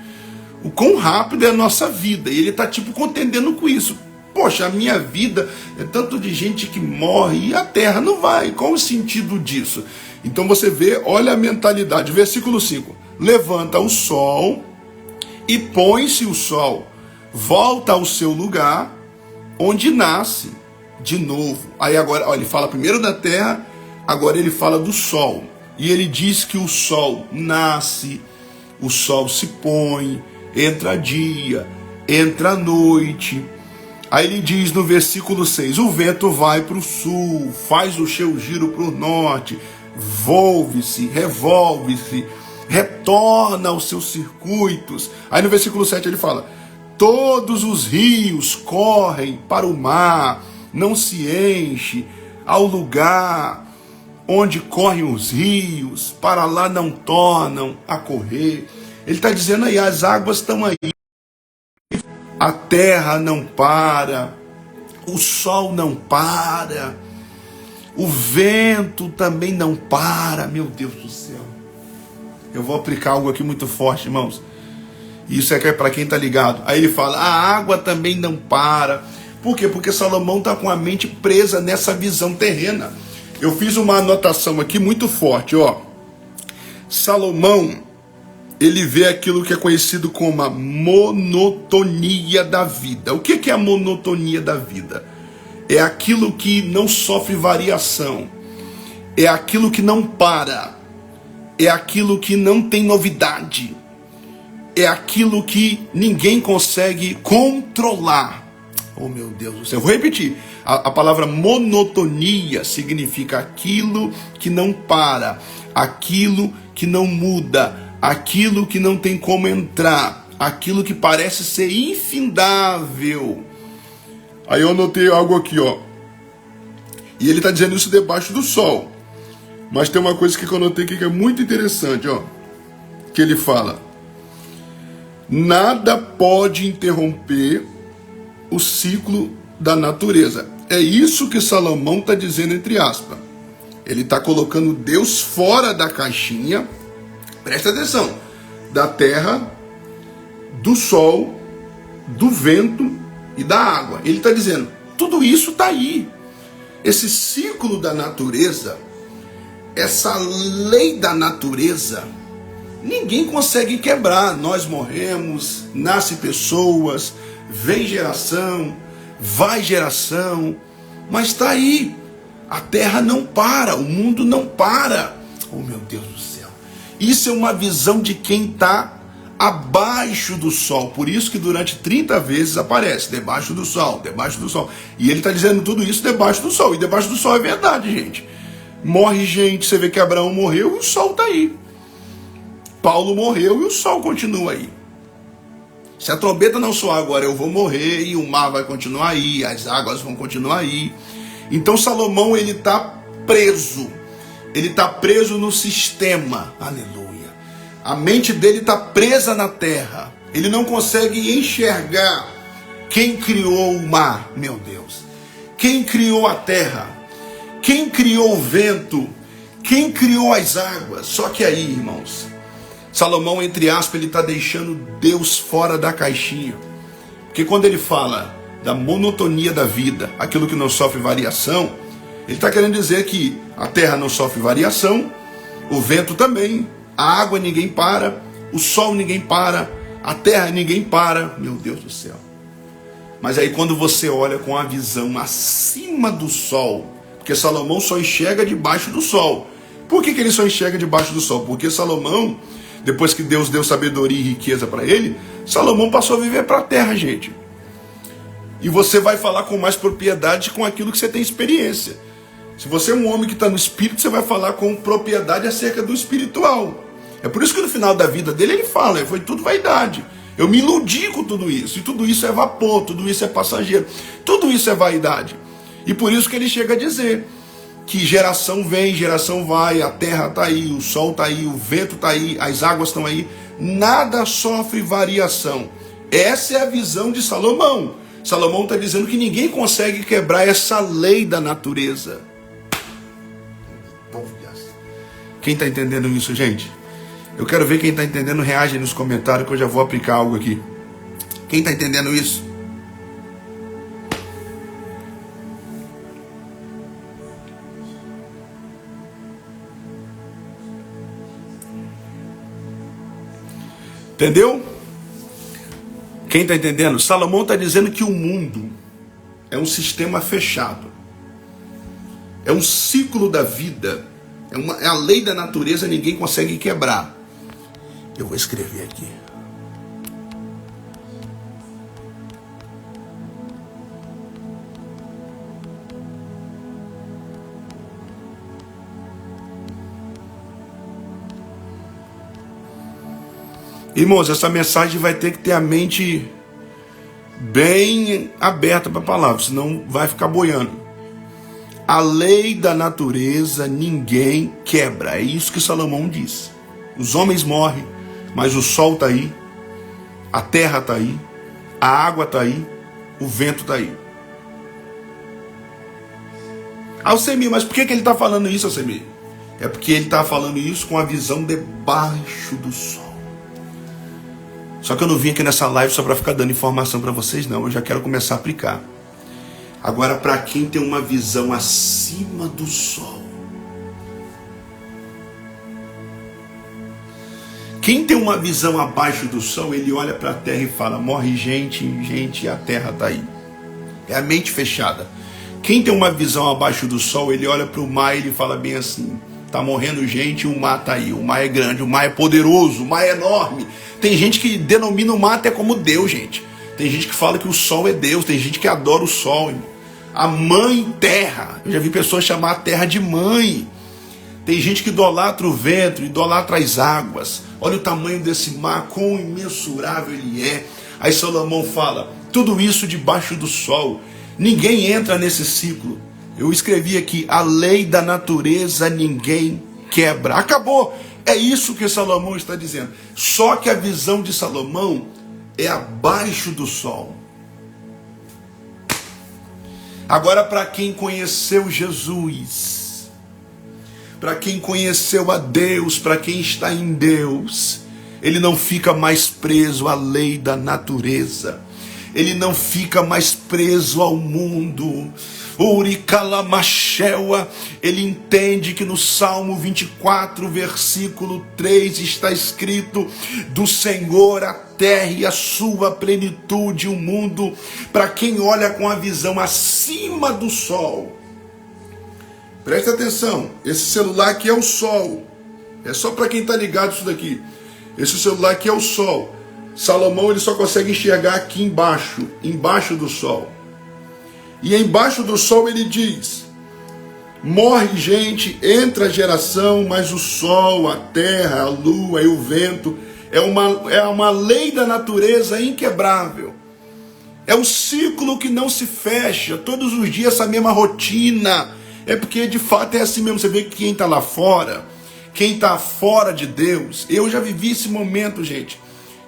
o quão rápido é a nossa vida, e ele está tipo contendendo com isso. Poxa, a minha vida é tanto de gente que morre e a terra não vai. Qual o sentido disso? Então você vê, olha a mentalidade. Versículo 5. Levanta o sol e põe-se o sol. Volta ao seu lugar onde nasce de novo. Aí agora, olha, ele fala primeiro da terra, agora ele fala do sol. E ele diz que o sol nasce, o sol se põe, entra dia, entra noite. Aí ele diz no versículo 6, o vento vai para o sul, faz o seu giro para o norte, volve-se, revolve-se, retorna aos seus circuitos. Aí no versículo 7 ele fala, todos os rios correm para o mar, não se enche, ao lugar onde correm os rios, para lá não tornam a correr. Ele está dizendo aí, as águas estão aí, a terra não para, o sol não para, o vento também não para. Meu Deus do céu, eu vou aplicar algo aqui muito forte, irmãos. Isso é para quem está ligado. Aí ele fala, a água também não para. Por quê? Porque Salomão está com a mente presa nessa visão terrena. Eu fiz uma anotação aqui muito forte, ó. Salomão, ele vê aquilo que é conhecido como a monotonia da vida. O que é a monotonia da vida? É aquilo que não sofre variação. É aquilo que não para. É aquilo que não tem novidade. É aquilo que ninguém consegue controlar. Oh, meu Deus do céu. Eu vou repetir. A palavra monotonia significa aquilo que não para, aquilo que não muda, aquilo que não tem como entrar, aquilo que parece ser infindável. Aí eu anotei algo aqui, ó. E ele está dizendo isso debaixo do sol. Mas tem uma coisa que eu anotei aqui que é muito interessante, ó. Que ele fala, nada pode interromper o ciclo da natureza. É isso que Salomão está dizendo entre aspas. Ele está colocando Deus fora da caixinha, presta atenção, da terra, do sol, do vento e da água. Ele está dizendo, tudo isso está aí. Esse ciclo da natureza, essa lei da natureza, ninguém consegue quebrar. Nós morremos, nascem pessoas, vem geração, vai geração, mas está aí. A terra não para, o mundo não para. Oh, meu Deus do céu. Isso é uma visão de quem está abaixo do sol. Por isso que durante 30 vezes aparece debaixo do sol, debaixo do sol. E ele está dizendo tudo isso debaixo do sol. E debaixo do sol é verdade, gente. Morre gente, você vê que Abraão morreu e o sol está aí. Paulo morreu e o sol continua aí. Se a trombeta não soar agora, eu vou morrer e o mar vai continuar aí, as águas vão continuar aí. Então Salomão, ele está preso. Ele está preso no sistema. Aleluia. A mente dele está presa na terra. Ele não consegue enxergar quem criou o mar, meu Deus. Quem criou a terra. Quem criou o vento. Quem criou as águas. Só que aí, irmãos, Salomão, entre aspas, ele está deixando Deus fora da caixinha. Porque quando ele fala da monotonia da vida, aquilo que não sofre variação, ele está querendo dizer que a terra não sofre variação, o vento também, a água ninguém para, o sol ninguém para, a terra ninguém para. Meu Deus do céu. Mas aí quando você olha com a visão acima do sol, porque Salomão só enxerga debaixo do sol. Por que ele só enxerga debaixo do sol? Porque Salomão, depois que Deus deu sabedoria e riqueza para ele, Salomão passou a viver para a terra, gente. E você vai falar com mais propriedade com aquilo que você tem experiência. Se você é um homem que está no espírito, você vai falar com propriedade acerca do espiritual. É por isso que no final da vida dele ele fala, foi tudo vaidade. Eu me iludi com tudo isso. E tudo isso é vapor, tudo isso é passageiro. Tudo isso é vaidade. E por isso que ele chega a dizer que geração vem, geração vai, a terra está aí, o sol está aí, o vento está aí, as águas estão aí, nada sofre variação. Essa é a visão de Salomão. Salomão está dizendo que ninguém consegue quebrar essa lei da natureza. Quem está entendendo isso, gente? Eu quero ver quem está entendendo, reage nos comentários que eu já vou aplicar algo aqui. Quem está entendendo isso? Entendeu? Quem está entendendo? Salomão está dizendo que o mundo é um sistema fechado. É um ciclo da vida. É a lei da natureza, ninguém consegue quebrar. Eu vou escrever aqui. Irmãos, essa mensagem vai ter que ter a mente bem aberta para a palavra, senão vai ficar boiando. A lei da natureza ninguém quebra. É isso que Salomão diz. Os homens morrem, mas o sol está aí, a terra está aí, a água está aí, o vento está aí. Alcemir, mas por que ele está falando isso, Alcemir? É porque ele está falando isso com a visão debaixo do sol. Só que eu não vim aqui nessa live só para ficar dando informação para vocês, não. Eu já quero começar a aplicar. Agora, para quem tem uma visão acima do sol. Quem tem uma visão abaixo do sol, ele olha para a terra e fala, morre gente, e a terra está aí. É a mente fechada. Quem tem uma visão abaixo do sol, ele olha para o mar e ele fala bem assim, tá morrendo gente e o mar está aí. O mar é grande, o mar é poderoso, o mar é enorme. Tem gente que denomina o mar até como Deus, gente. Tem gente que fala que o sol é Deus, tem gente que adora o sol, irmão. A mãe terra. Eu já vi pessoas chamar a terra de mãe. Tem gente que idolatra o vento, idolatra as águas. Olha o tamanho desse mar, quão imensurável ele é. Aí Salomão fala, tudo isso debaixo do sol. Ninguém entra nesse ciclo. Eu escrevi aqui, a lei da natureza ninguém quebra. Acabou. É isso que Salomão está dizendo. Só que a visão de Salomão é abaixo do sol. Agora, para quem conheceu Jesus, para quem conheceu a Deus, para quem está em Deus, ele não fica mais preso à lei da natureza. Ele não fica mais preso ao mundo. Ele entende que no Salmo 24, versículo 3 está escrito, do Senhor a terra e a sua plenitude, o mundo. Para quem olha com a visão acima do sol, presta atenção, esse celular aqui é o sol, é só para quem está ligado isso daqui. Esse celular aqui é o sol. Salomão ele só consegue enxergar aqui embaixo do sol. E embaixo do sol ele diz, morre gente, entra a geração, mas o sol, a terra, a lua e o vento é uma lei da natureza inquebrável. É um ciclo que não se fecha, todos os dias essa mesma rotina. É porque de fato é assim mesmo. Você vê que quem está lá fora, quem está fora de Deus, eu já vivi esse momento, gente,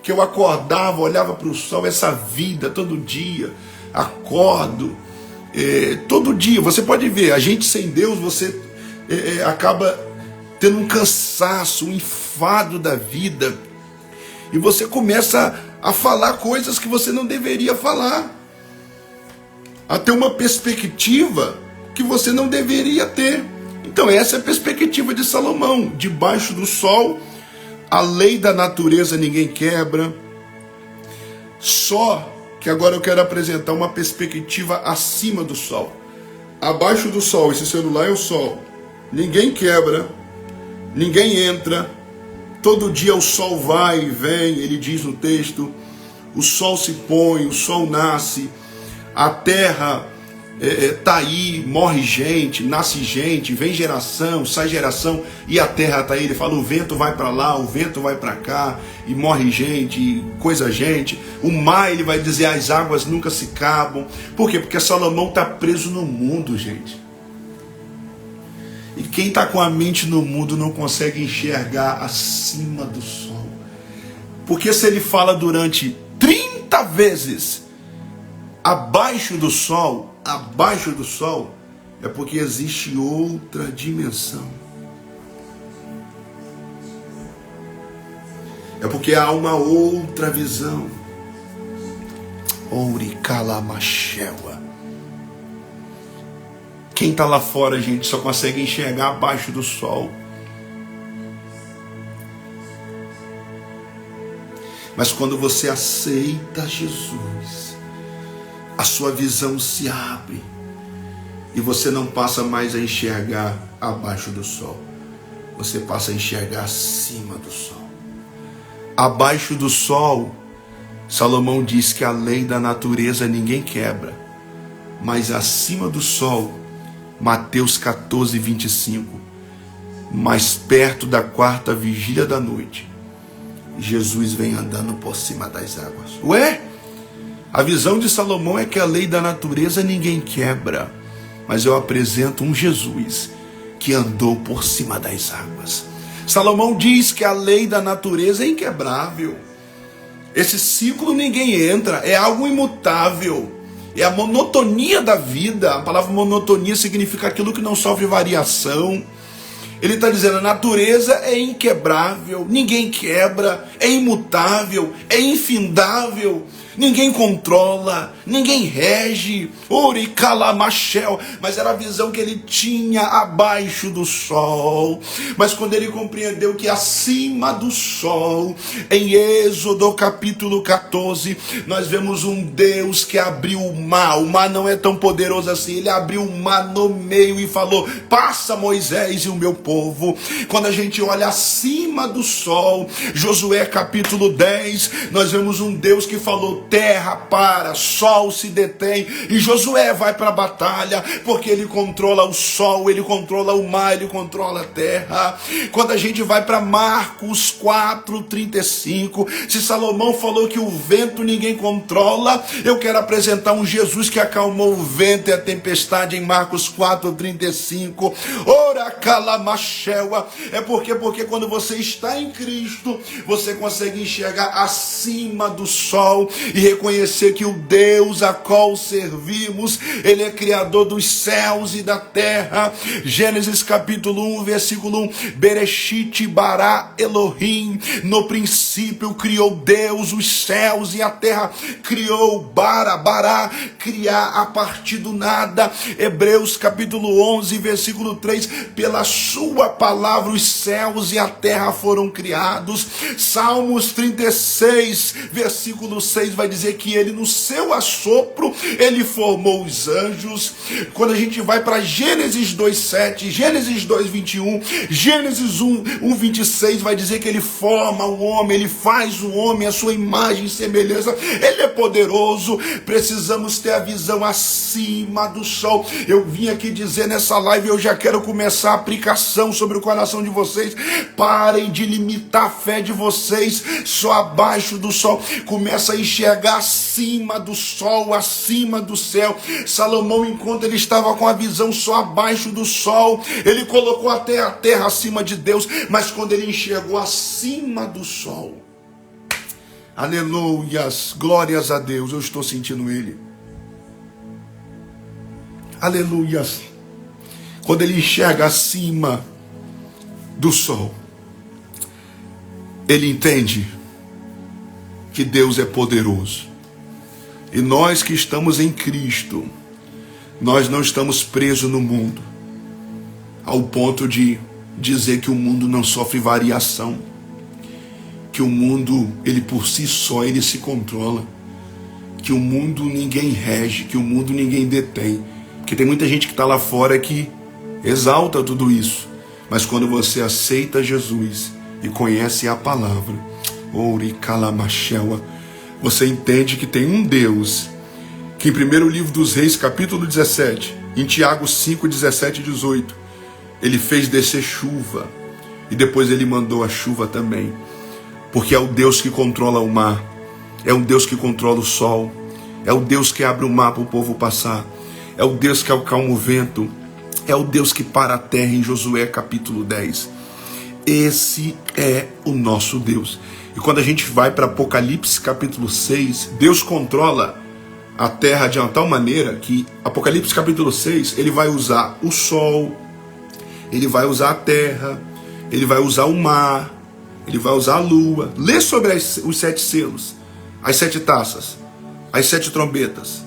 que eu acordava, olhava para o sol, essa vida, todo dia, acordo, todo dia, você pode ver, a gente sem Deus, você acaba tendo um cansaço, um enfado da vida, e você começa a falar coisas que você não deveria falar, a ter uma perspectiva que você não deveria ter. Então essa é a perspectiva de Salomão, debaixo do sol, a lei da natureza ninguém quebra. Só que agora eu quero apresentar uma perspectiva acima do sol. Abaixo do sol, esse celular é o sol. Ninguém quebra, ninguém entra. Todo dia o sol vai e vem, ele diz no texto. O sol se põe, o sol nasce. A terra tá aí, morre gente, nasce gente, vem geração, sai geração, e a terra tá aí. Ele fala, o vento vai para lá, o vento vai para cá, e morre gente, e coisa gente. O mar, ele vai dizer, as águas nunca se acabam. Por quê? Porque Salomão tá preso no mundo, gente. E quem tá com a mente no mundo não consegue enxergar acima do sol. Porque se ele fala durante 30 vezes abaixo do sol, é porque existe outra dimensão. É porque há uma outra visão. Ouricalamachewa. Quem está lá fora, gente, só consegue enxergar abaixo do sol. Mas quando você aceita Jesus, a sua visão se abre e você não passa mais a enxergar abaixo do sol, você passa a enxergar acima do sol. Abaixo do sol, Salomão diz que a lei da natureza ninguém quebra, mas acima do sol, Mateus 14, 25, mais perto da quarta vigília da noite, Jesus vem andando por cima das águas. Ué? A visão de Salomão é que a lei da natureza ninguém quebra, mas eu apresento um Jesus que andou por cima das águas. Salomão diz que a lei da natureza é inquebrável. Esse ciclo ninguém entra, é algo imutável. É a monotonia da vida. A palavra monotonia significa aquilo que não sofre variação. Ele está dizendo, a natureza é inquebrável, ninguém quebra, é imutável, é infindável. Ninguém controla, ninguém rege. Ori calamachel. Mas era a visão que ele tinha abaixo do sol. Mas quando ele compreendeu que acima do sol, em Êxodo capítulo 14, nós vemos um Deus que abriu o mar. O mar não é tão poderoso assim. Ele abriu o mar no meio e falou, passa Moisés e o meu povo. Quando a gente olha acima do sol, Josué capítulo 10, nós vemos um Deus que falou, terra para, sol se detém, e Josué vai para a batalha, porque ele controla o sol, ele controla o mar, ele controla a terra. Quando a gente vai para Marcos 4:35, se Salomão falou que o vento ninguém controla, eu quero apresentar um Jesus que acalmou o vento e a tempestade em Marcos 4:35. Ora calamachela, é porque quando você está em Cristo, você consegue enxergar acima do sol e reconhecer que o Deus a qual servimos, ele é criador dos céus e da terra. Gênesis capítulo 1, versículo 1, Bereshit bara Elohim, no princípio criou Deus os céus e a terra. Criou bara, criar a partir do nada. Hebreus capítulo 11, versículo 3, pela sua palavra os céus e a terra foram criados. Salmos 36, versículo 6 vai dizer que ele no seu assopro, ele formou os anjos. Quando a gente vai para Gênesis 2:7, Gênesis 2:21, Gênesis 1:26 vai dizer que ele forma o homem, ele faz o homem a sua imagem e semelhança. Ele é poderoso. Precisamos ter a visão acima do sol. Eu vim aqui dizer nessa live, eu já quero começar a aplicação sobre o coração de vocês. Parem de limitar a fé de vocês só abaixo do sol. Começa a enxergar acima do sol, acima do céu. Salomão, enquanto ele estava com a visão só abaixo do sol, ele colocou até a terra acima de Deus, mas quando ele enxergou acima do sol, aleluias, glórias a Deus, eu estou sentindo ele, aleluias, quando ele enxerga acima do sol, ele entende que Deus é poderoso. E nós que estamos em Cristo, nós não estamos presos no mundo, ao ponto de dizer que o mundo não sofre variação, que o mundo, ele por si só, ele se controla, que o mundo ninguém rege, que o mundo ninguém detém. Porque tem muita gente que está lá fora que exalta tudo isso, mas quando você aceita Jesus e conhece a palavra, você entende que tem um Deus que em 1º livro dos Reis, capítulo 17, em Tiago 5, 17 e 18, ele fez descer chuva e depois ele mandou a chuva também, porque é o Deus que controla o mar, é o Deus que controla o sol, é o Deus que abre o mar para o povo passar, é o Deus que acalma o vento, é o Deus que para a terra em Josué capítulo 10. Esse é o nosso Deus. E quando a gente vai para Apocalipse capítulo 6, Deus controla a terra de uma tal maneira que Apocalipse capítulo 6, ele vai usar o sol, ele vai usar a terra, ele vai usar o mar, ele vai usar a lua. Lê sobre os 7 selos, as 7 taças, as 7 trombetas.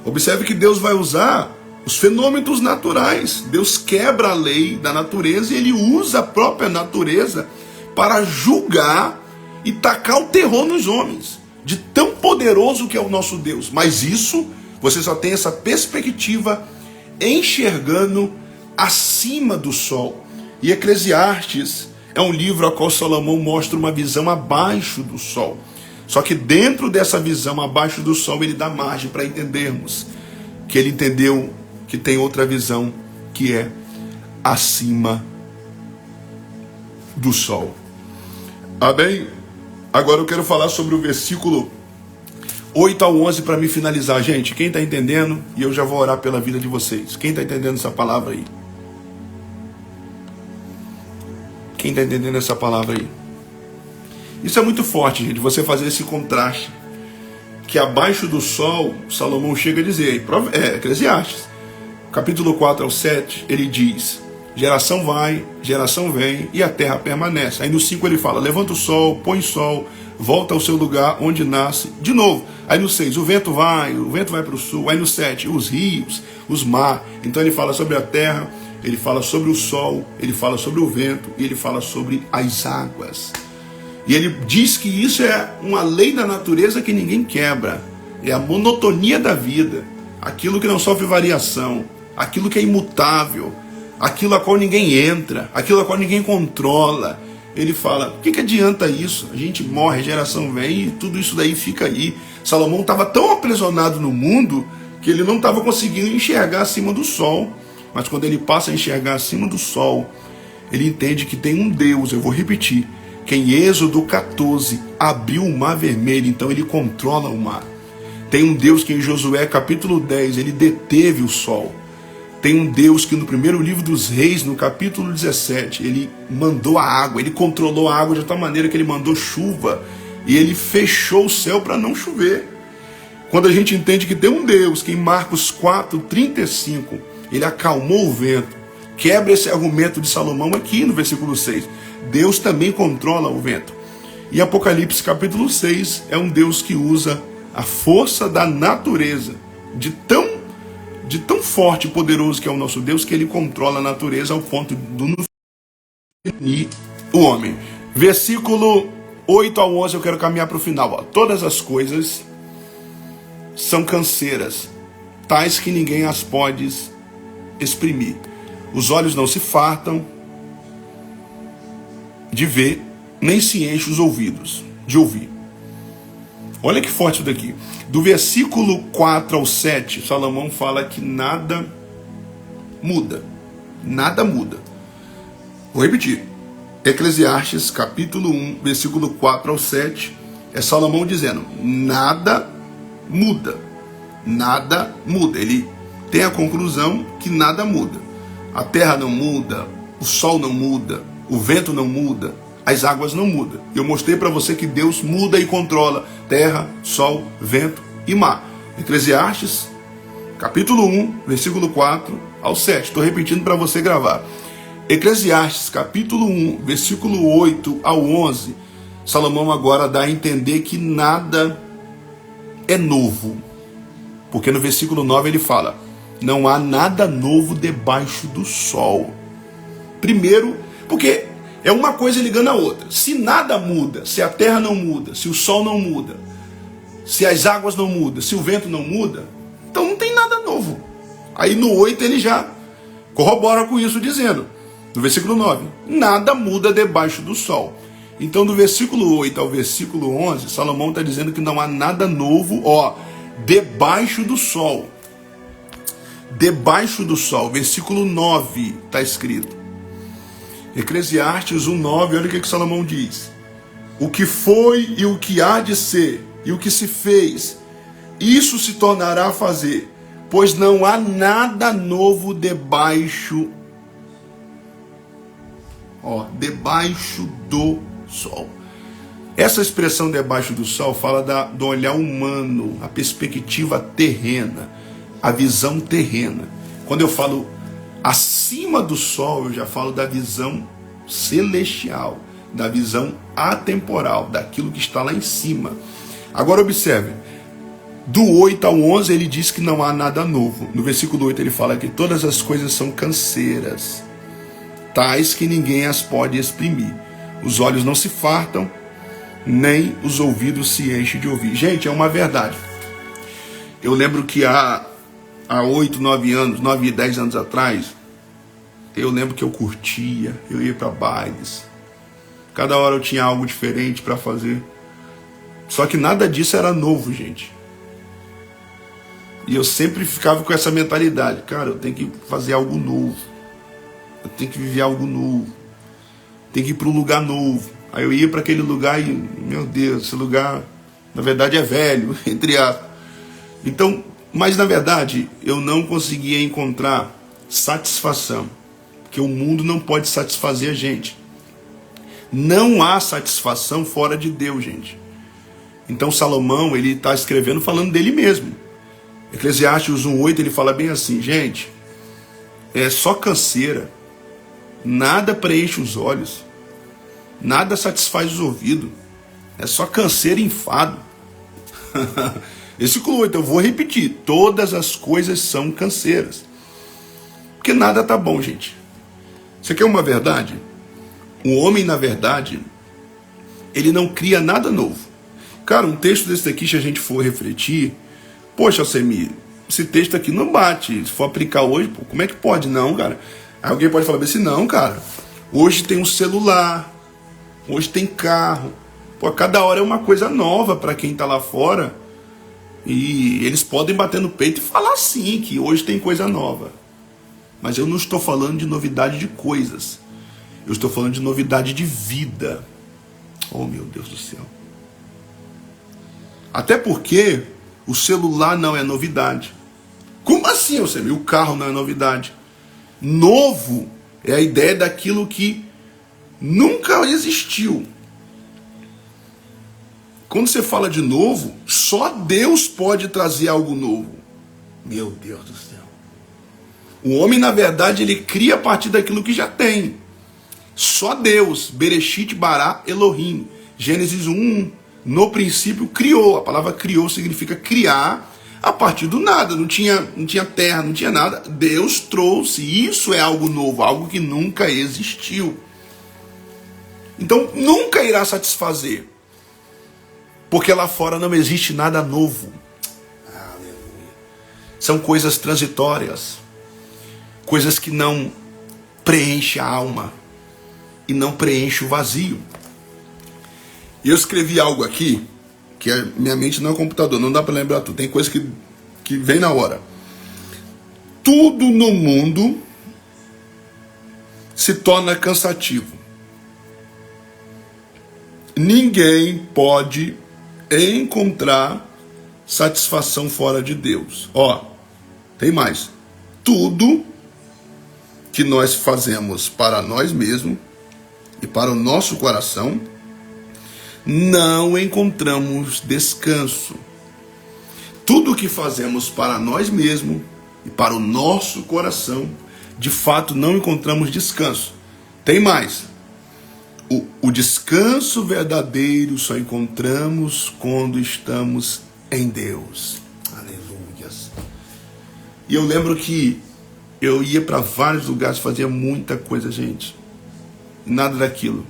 Observe que Deus vai usar os fenômenos naturais. Deus quebra a lei da natureza e ele usa a própria natureza para julgar e tacar o terror nos homens, de tão poderoso que é o nosso Deus. Mas isso, você só tem essa perspectiva enxergando acima do sol. E Eclesiastes é um livro a qual Salomão mostra uma visão abaixo do sol. Só que dentro dessa visão abaixo do sol, ele dá margem para entendermos que ele entendeu que tem outra visão que é acima do sol. Amém? Agora eu quero falar sobre o versículo 8 ao 11 para me finalizar. Gente, quem está entendendo? E eu já vou orar pela vida de vocês. Quem está entendendo essa palavra aí? Quem está entendendo essa palavra aí? Isso é muito forte, gente, você fazer esse contraste. Que abaixo do sol, Salomão chega a dizer, Eclesiastes, capítulo 4 ao 7, ele diz: geração vai, geração vem, e a terra permanece. Aí no 5 ele fala: levanta o sol, põe sol, volta ao seu lugar onde nasce, de novo. Aí no 6, o vento vai para o sul. Aí no 7, os rios, os mares. Então ele fala sobre a terra, ele fala sobre o sol, ele fala sobre o vento, e ele fala sobre as águas. E ele diz que isso é uma lei da natureza que ninguém quebra. É a monotonia da vida, aquilo que não sofre variação, aquilo que é imutável, aquilo a qual ninguém entra, aquilo a qual ninguém controla. Ele fala: o que adianta isso? A gente morre, a geração vem e tudo isso daí fica aí. Salomão estava tão aprisionado no mundo que ele não estava conseguindo enxergar acima do sol. Mas quando ele passa a enxergar acima do sol, ele entende que tem um Deus. Eu vou repetir: que em Êxodo 14 abriu o mar vermelho, então ele controla o mar. Tem um Deus que em Josué capítulo 10 ele deteve o sol. Tem um Deus que no primeiro livro dos Reis, no capítulo 17, ele mandou a água, ele controlou a água de tal maneira que ele mandou chuva e ele fechou o céu para não chover. Quando a gente entende que tem um Deus que em Marcos 4:35 ele acalmou o vento, quebra esse argumento de Salomão aqui no versículo 6. Deus também controla o vento. E Apocalipse capítulo 6 é um Deus que usa a força da natureza, de tão forte e poderoso que é o nosso Deus, que ele controla a natureza ao ponto de definir o homem. Versículo 8 ao 11, eu quero caminhar para o final. Todas as coisas são canseiras, tais que ninguém as pode exprimir. Os olhos não se fartam de ver, nem se enchem os ouvidos de ouvir. Olha que forte isso daqui. Do versículo 4 ao 7, Salomão fala que nada muda. Nada muda. Vou repetir. Eclesiastes capítulo 1, versículo 4 ao 7, é Salomão dizendo: nada muda. Nada muda. Ele tem a conclusão que nada muda. A terra não muda, o sol não muda, o vento não muda, as águas não mudam. Eu mostrei para você que Deus muda e controla terra, sol, vento e mar. Eclesiastes, capítulo 1, versículo 4 ao 7. Estou repetindo para você gravar. Eclesiastes, capítulo 1, versículo 8 ao 11. Salomão agora dá a entender que nada é novo. Porque no versículo 9 ele fala: não há nada novo debaixo do sol. Primeiro, porque é uma coisa ligando a outra. Se nada muda, se a terra não muda, se o sol não muda, se as águas não mudam, se o vento não muda, então não tem nada novo. Aí no 8 ele já corrobora com isso, dizendo, no versículo 9, nada muda debaixo do sol. Então do versículo 8 ao versículo 11, Salomão está dizendo que não há nada novo, debaixo do sol. Debaixo do sol, versículo 9 está escrito. Eclesiastes 1:9, olha o que Salomão diz: o que foi e o que há de ser, e o que se fez, isso se tornará a fazer, pois não há nada novo debaixo do sol. Essa expressão debaixo do sol fala do olhar humano, a perspectiva terrena, a visão terrena. Quando eu falo acima do sol, eu já falo da visão celestial, da visão atemporal, daquilo que está lá em cima. Agora observe, do 8 ao 11 ele diz que não há nada novo. No versículo 8 ele fala que todas as coisas são canseiras, tais que ninguém as pode exprimir. Os olhos não se fartam, nem os ouvidos se enchem de ouvir. Gente, é uma verdade. Eu lembro que há 8, 9 anos, 9 e 10 anos atrás, eu lembro que eu curtia, eu ia para bailes, Cada hora eu tinha algo diferente para fazer. Só que nada disso era novo, gente. E eu sempre ficava com essa mentalidade. Cara, eu tenho que fazer algo novo. Eu tenho que viver algo novo. Tenho que ir para um lugar novo. Aí eu ia para aquele lugar e, meu Deus, esse lugar, na verdade, é velho, entre aspas. Então, mas na verdade, eu não conseguia encontrar satisfação. Porque o mundo não pode satisfazer a gente. Não há satisfação fora de Deus, gente. Então Salomão, ele está escrevendo falando dele mesmo. Eclesiastes 1:8, ele fala bem assim, gente, é só canseira, nada preenche os olhos, nada satisfaz os ouvidos, é só canseira e enfado. Versículo 8, eu vou repetir, todas as coisas são canseiras. Porque nada tá bom, gente. Você quer uma verdade? O homem, na verdade, ele não cria nada novo. Cara, um texto desse daqui, se a gente for refletir, poxa, Alcemir, esse texto aqui não bate. Se for aplicar hoje, pô, como é que pode? Não, cara. Aí alguém pode falar assim, não, cara. Hoje tem um celular, hoje tem carro. Pô, cada hora é uma coisa nova para quem tá lá fora. E eles podem bater no peito e falar assim, que hoje tem coisa nova. Mas eu não estou falando de novidade de coisas. Eu estou falando de novidade de vida. Oh, meu Deus do céu. Até porque o celular não é novidade. Como assim, Alcemir? O carro não é novidade. Novo é a ideia daquilo que nunca existiu. Quando você fala de novo, só Deus pode trazer algo novo. Meu Deus do céu. O homem, na verdade, ele cria a partir daquilo que já tem. Só Deus, Bereshit bara Elohim. Gênesis 1, no princípio criou. A palavra criou significa criar a partir do nada. Não tinha terra, não tinha nada. Deus trouxe. Isso é algo novo, algo que nunca existiu. Então, nunca irá satisfazer. Porque lá fora não existe nada novo. Aleluia. São coisas transitórias. Coisas que não preenchem a alma. E não preenchem o vazio. E eu escrevi algo aqui, que minha mente não é um computador, não dá para lembrar tudo. Tem coisa que vem na hora. Tudo no mundo se torna cansativo. Ninguém pode encontrar satisfação fora de Deus. Ó, tem mais. Tudo que nós fazemos para nós mesmos e para o nosso coração, não encontramos descanso. Tudo que fazemos para nós mesmos e para o nosso coração, de fato não encontramos descanso. Tem mais. O descanso verdadeiro só encontramos quando estamos em Deus. Aleluias. E eu lembro que eu ia para vários lugares, fazia muita coisa, gente. Nada daquilo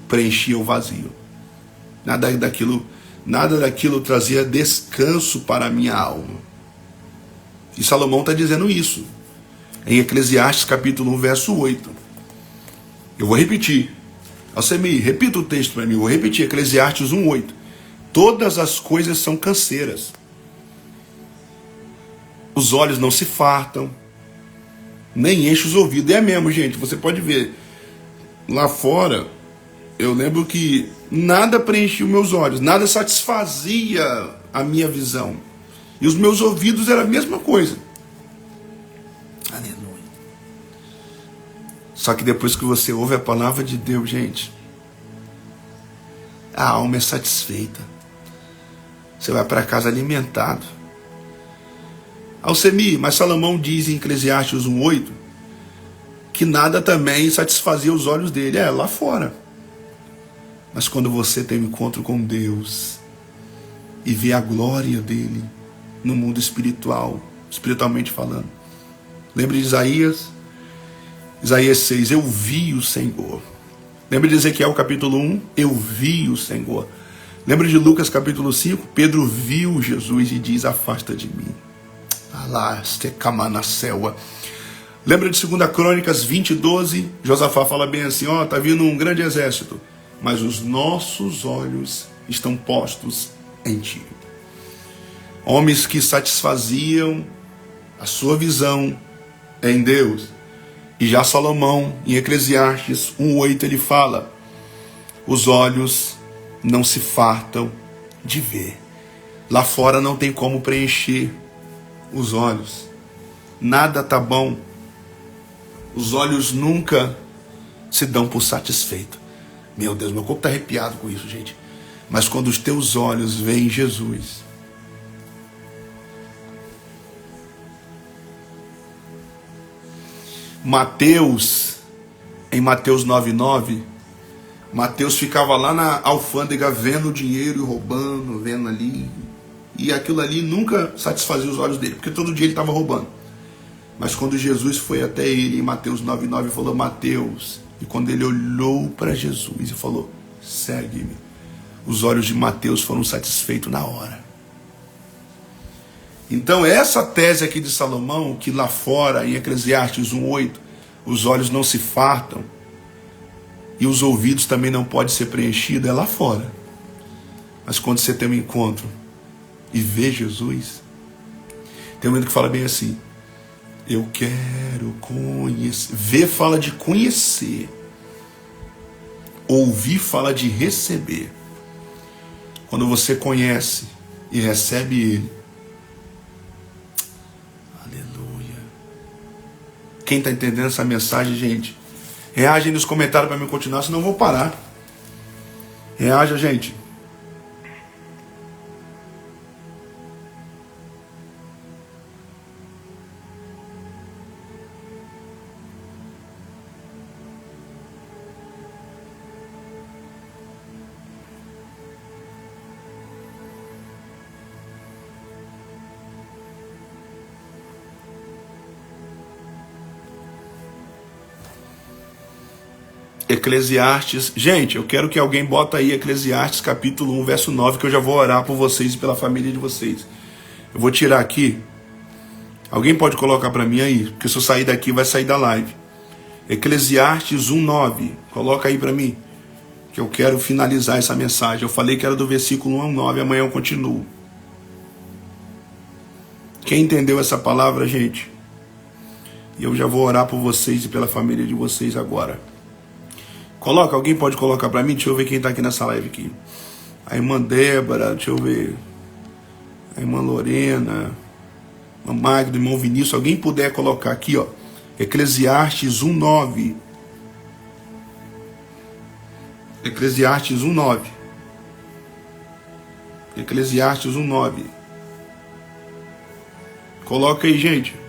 preenchia o vazio. Nada daquilo trazia descanso para a minha alma. E Salomão está dizendo isso. Em Eclesiastes capítulo 1, verso 8. Eu vou repetir. Alcemir, repita o texto para mim. Eu vou repetir. Eclesiastes 1, 8. Todas as coisas são canseiras. Os olhos não se fartam, nem enchem os ouvidos. É mesmo, gente. Você pode ver. Lá fora, eu lembro que nada preenchia os meus olhos. Nada satisfazia a minha visão. E os meus ouvidos era a mesma coisa. Aleluia. Só que depois que você ouve a palavra de Deus, gente, a alma é satisfeita. Você vai para casa alimentado. Alcemir, mas Salomão diz em Eclesiastes 1:8 que nada também satisfazia os olhos dele. É, lá fora. Mas quando você tem um encontro com Deus e vê a glória dele no mundo espiritual, espiritualmente falando. Lembra de Isaías? Isaías 6, eu vi o Senhor. Lembra de Ezequiel capítulo 1? Eu vi o Senhor. Lembra de Lucas capítulo 5? Pedro viu Jesus e diz, afasta de mim. Lembra de 2 Crônicas 20:12? Josafá fala bem assim, ó, tá vindo um grande exército, mas os nossos olhos estão postos em ti. Homens que satisfaziam a sua visão em Deus. E já Salomão, em Eclesiastes 1:8, ele fala, os olhos não se fartam de ver. Lá fora não tem como preencher os olhos. Nada tá bom. Os olhos nunca se dão por satisfeito. Meu Deus, meu corpo está arrepiado com isso, gente. Mas quando os teus olhos veem Jesus, Mateus, em Mateus 9:9, Mateus ficava lá na alfândega vendo o dinheiro e roubando, vendo ali. E aquilo ali nunca satisfazia os olhos dele, porque todo dia ele estava roubando. Mas quando Jesus foi até ele, em Mateus 9:9, falou, Mateus, e quando ele olhou para Jesus e falou, segue-me, os olhos de Mateus foram satisfeitos na hora. Então essa tese aqui de Salomão, que lá fora, em Eclesiastes 1:8, os olhos não se fartam, e os ouvidos também não podem ser preenchidos, é lá fora. Mas quando você tem um encontro e vê Jesus, tem um momento que fala bem assim, eu quero conhecer. Ver fala de conhecer. Ouvir fala de receber. Quando você conhece e recebe Ele. Aleluia. Quem está entendendo essa mensagem, gente? Reage aí nos comentários para mim continuar, senão eu vou parar. Reaja, gente. Eclesiastes, gente, eu quero que alguém bota aí Eclesiastes capítulo 1, verso 9, que eu já vou orar por vocês e pela família de vocês. Eu vou tirar aqui. Alguém pode colocar para mim aí, porque se eu sair daqui vai sair da live. Eclesiastes 1, 9, coloca aí para mim, que eu quero finalizar essa mensagem. Eu falei que era do versículo 1 ao 9, amanhã eu continuo. Quem entendeu essa palavra, gente? E eu já vou orar por vocês e pela família de vocês agora. Coloca, alguém pode colocar para mim? Deixa eu ver quem está aqui nessa live aqui. A irmã Débora, deixa eu ver. A irmã Lorena, a irmã Magda, o irmão Vinícius. Alguém puder colocar aqui, ó. Eclesiastes 1:9. Eclesiastes 1:9. Eclesiastes 1:9. Coloca aí, gente.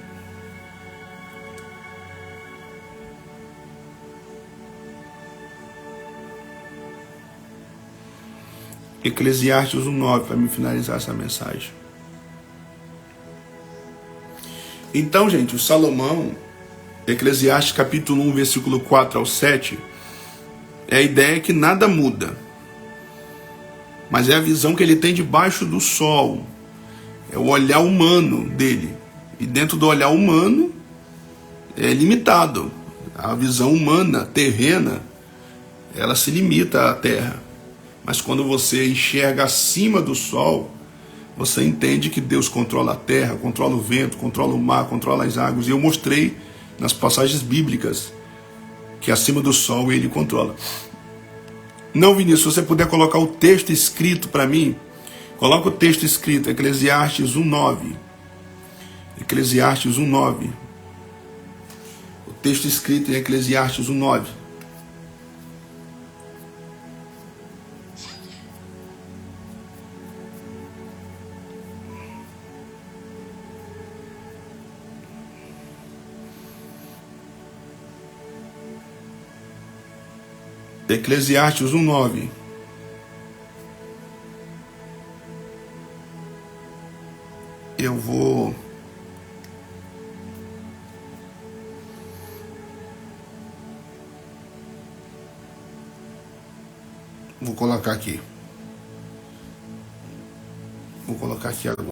Eclesiastes 1:9, para me finalizar essa mensagem. Então, gente, o Salomão, Eclesiastes capítulo 1, versículo 4 ao 7, é a ideia que nada muda. Mas é a visão que ele tem debaixo do sol. É o olhar humano dele. E dentro do olhar humano é limitado. A visão humana, terrena, ela se limita à terra. Mas quando você enxerga acima do sol, você entende que Deus controla a terra, controla o vento, controla o mar, controla as águas. E eu mostrei nas passagens bíblicas que acima do sol ele controla. Não, Vinícius, se você puder colocar o texto escrito para mim, coloca o texto escrito, Eclesiastes 1:9. Eclesiastes 1:9. O texto escrito em Eclesiastes 1:9. Eclesiastes 1:9. Eu vou colocar aqui. Vou colocar aqui agora.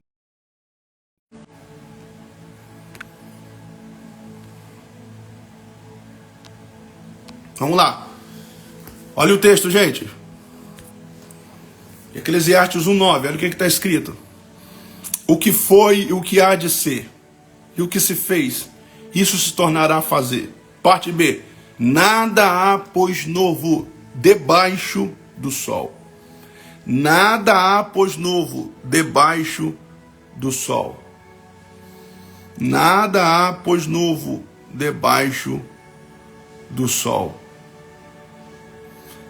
Vamos lá. Olha o texto, gente. Eclesiastes 1:9, olha o que está escrito. O que foi e o que há de ser, e o que se fez, isso se tornará a fazer. Parte B. Nada há, pois, novo debaixo do sol. Nada há, pois, novo debaixo do sol. Nada há, pois, novo debaixo do sol.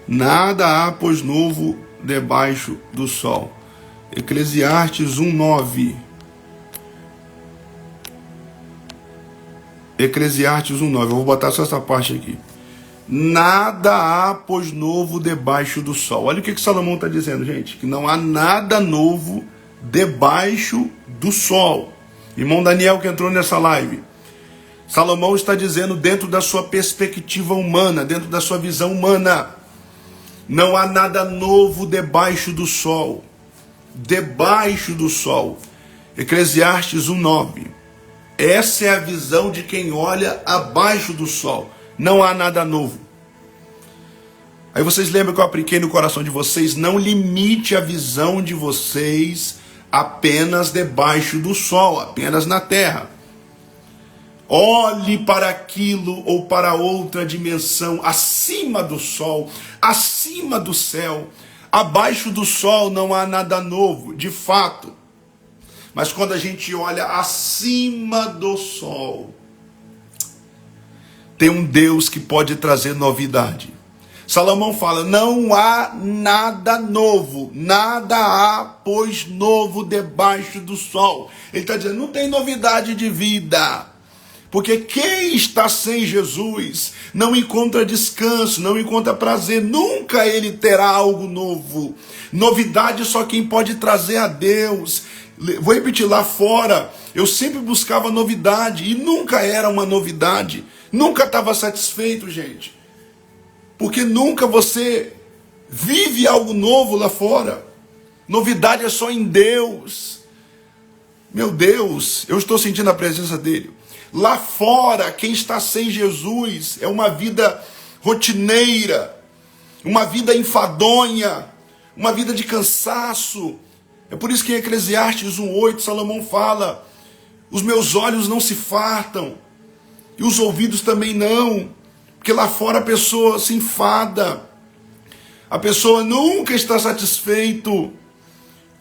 Nada há, pois, novo debaixo do sol. Eclesiastes 1:9. Eclesiastes 1:9. Eu vou botar só essa parte aqui. Nada há, pois, novo debaixo do sol. Olha o que Salomão está dizendo, gente. Que não há nada novo debaixo do sol. Irmão Daniel que entrou nessa live. Salomão está dizendo dentro da sua perspectiva humana, dentro da sua visão humana. Não há nada novo debaixo do sol. Debaixo do sol. Eclesiastes 1:9. Essa é a visão de quem olha abaixo do sol. Não há nada novo. Aí vocês lembram que eu apliquei no coração de vocês? Não limite a visão de vocês apenas debaixo do sol, apenas na terra. Olhe para aquilo ou para outra dimensão, acima do sol, acima do céu. Abaixo do sol não há nada novo, de fato. Mas quando a gente olha acima do sol, tem um Deus que pode trazer novidade. Salomão fala, não há nada novo, nada há, pois, novo debaixo do sol. Ele está dizendo, não tem novidade de vida. Porque quem está sem Jesus não encontra descanso, não encontra prazer, nunca ele terá algo novo. Novidade só quem pode trazer a Deus. Vou repetir, lá fora, eu sempre buscava novidade e nunca era uma novidade. Nunca estava satisfeito, gente. Porque nunca você vive algo novo lá fora. Novidade é só em Deus. Meu Deus, eu estou sentindo a presença dele. Lá fora, quem está sem Jesus é uma vida rotineira, uma vida enfadonha, uma vida de cansaço. É por isso que em Eclesiastes 1:8 Salomão fala, os meus olhos não se fartam, e os ouvidos também não, porque lá fora a pessoa se enfada, a pessoa nunca está satisfeito,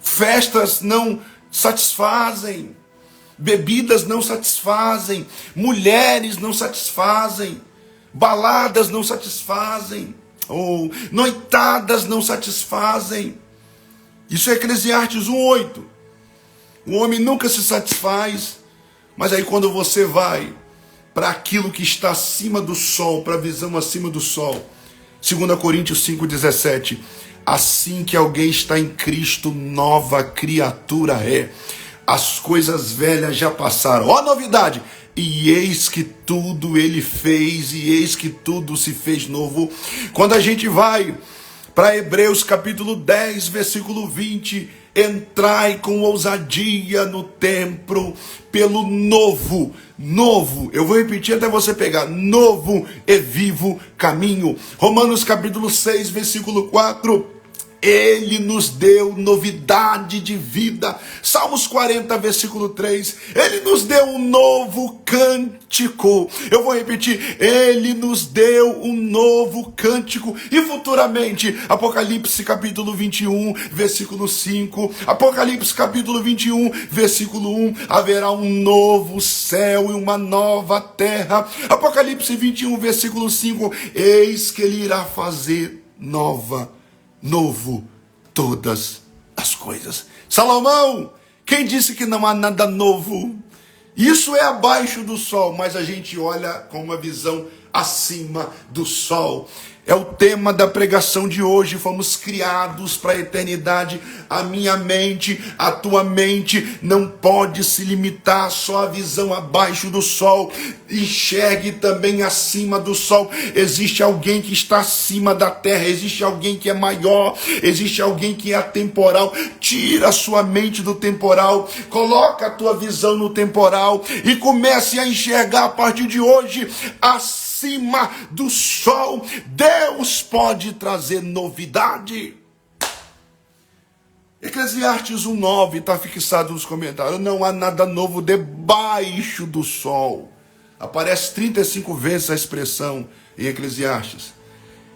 festas não satisfazem, bebidas não satisfazem, mulheres não satisfazem, baladas não satisfazem, ou noitadas não satisfazem. Isso é Eclesiastes 1:8. O homem nunca se satisfaz, mas aí quando você vai para aquilo que está acima do sol, para a visão acima do sol, 2 Coríntios 5:17, assim que alguém está em Cristo, nova criatura é. As coisas velhas já passaram. Ó, novidade! E eis que tudo ele fez, e eis que tudo se fez novo. Quando a gente vai para Hebreus capítulo 10, versículo 20, entrai com ousadia no templo pelo novo, eu vou repetir até você pegar, novo e vivo caminho. Romanos capítulo 6, versículo 4, ele nos deu novidade de vida. Salmos 40, versículo 3. Ele nos deu um novo cântico. Eu vou repetir. Ele nos deu um novo cântico. E futuramente, Apocalipse capítulo 21, versículo 5. Apocalipse capítulo 21, versículo 1. Haverá um novo céu e uma nova terra. Apocalipse 21, versículo 5. Eis que ele irá fazer novo todas as coisas. Salomão, quem disse que não há nada novo? Isso é abaixo do sol, mas a gente olha com uma visão acima do sol. É o tema da pregação de hoje. Fomos criados para a eternidade. A minha mente, a tua mente não pode se limitar só à visão abaixo do sol. Enxergue também acima do sol. Existe alguém que está acima da terra. Existe alguém que é maior. Existe alguém que é atemporal. Tira a sua mente do temporal. Coloca a tua visão no temporal. E comece a enxergar a partir de hoje acima acima do sol. Deus pode trazer novidade. Eclesiastes 1:9 está fixado nos comentários. Não há nada novo debaixo do sol. Aparece 35 vezes a expressão em Eclesiastes.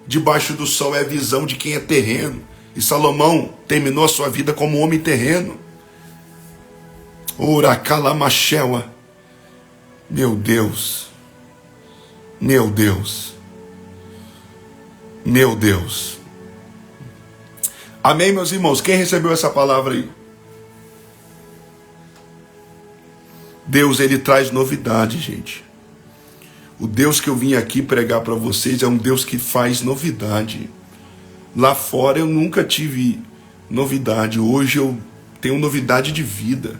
Debaixo do sol é a visão de quem é terreno. E Salomão terminou a sua vida como um homem terreno. Ora calamachewa. Meu Deus. Meu Deus. Meu Deus. Amém, meus irmãos? Quem recebeu essa palavra aí? Deus, ele traz novidade, gente. O Deus que eu vim aqui pregar para vocês é um Deus que faz novidade. Lá fora eu nunca tive novidade. Hoje eu tenho novidade de vida.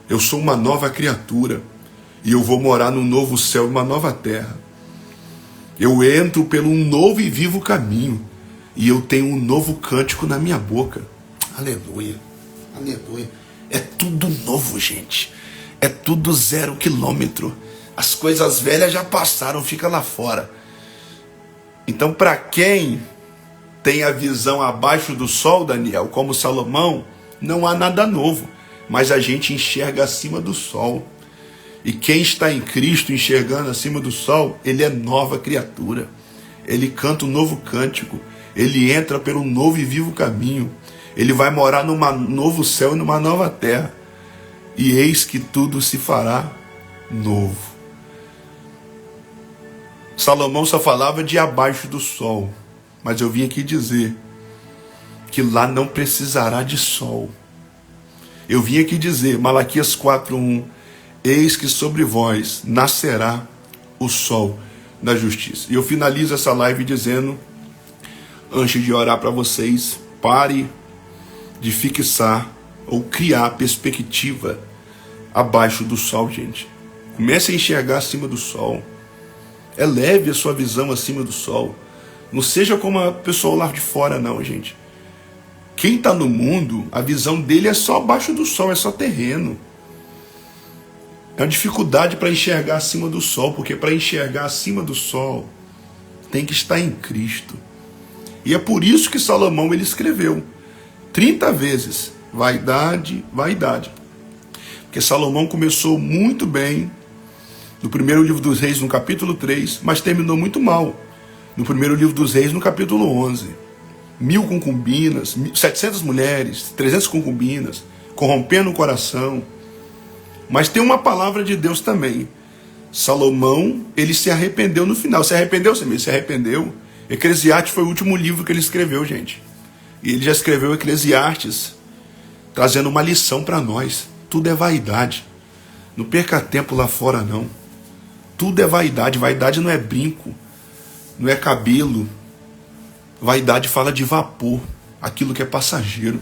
Eu sou uma nova criatura. E eu vou morar num novo céu e uma nova terra. Eu entro pelo um novo e vivo caminho. E eu tenho um novo cântico na minha boca. Aleluia. Aleluia. É tudo novo, gente. É tudo 0 quilômetro. As coisas velhas já passaram, fica lá fora. Então, para quem tem a visão abaixo do sol, Daniel, como Salomão, não há nada novo. Mas a gente enxerga acima do sol. E quem está em Cristo enxergando acima do sol, ele é nova criatura. Ele canta um novo cântico. Ele entra pelo novo e vivo caminho. Ele vai morar num novo céu e numa nova terra. E eis que tudo se fará novo. Salomão só falava de abaixo do sol. Mas eu vim aqui dizer que lá não precisará de sol. Eu vim aqui dizer, Malaquias 4:1, eis que sobre vós nascerá o sol da justiça. E eu finalizo essa live dizendo, antes de orar para vocês, pare de fixar ou criar perspectiva abaixo do sol, gente. Comece a enxergar acima do sol. Eleve a sua visão acima do sol. Não seja como a pessoa lá de fora, não, gente. Quem está no mundo, a visão dele é só abaixo do sol, é só terreno. É uma dificuldade para enxergar acima do sol, porque para enxergar acima do sol, tem que estar em Cristo. E é por isso que Salomão ele escreveu 30 vezes, vaidade, vaidade. Porque Salomão começou muito bem no primeiro livro dos Reis, no capítulo 3, mas terminou muito mal no primeiro livro dos Reis, no capítulo 11. 1000 concubinas, 700 mulheres, 300 concubinas, corrompendo o coração. Mas tem uma palavra de Deus também. Salomão, ele se arrependeu no final. Se arrependeu, Samir? Se arrependeu. Eclesiastes foi o último livro que ele escreveu, gente. E ele já escreveu Eclesiastes, trazendo uma lição para nós. Tudo é vaidade. Não perca tempo lá fora, não. Tudo é vaidade. Vaidade não é brinco, não é cabelo. Vaidade fala de vapor, aquilo que é passageiro,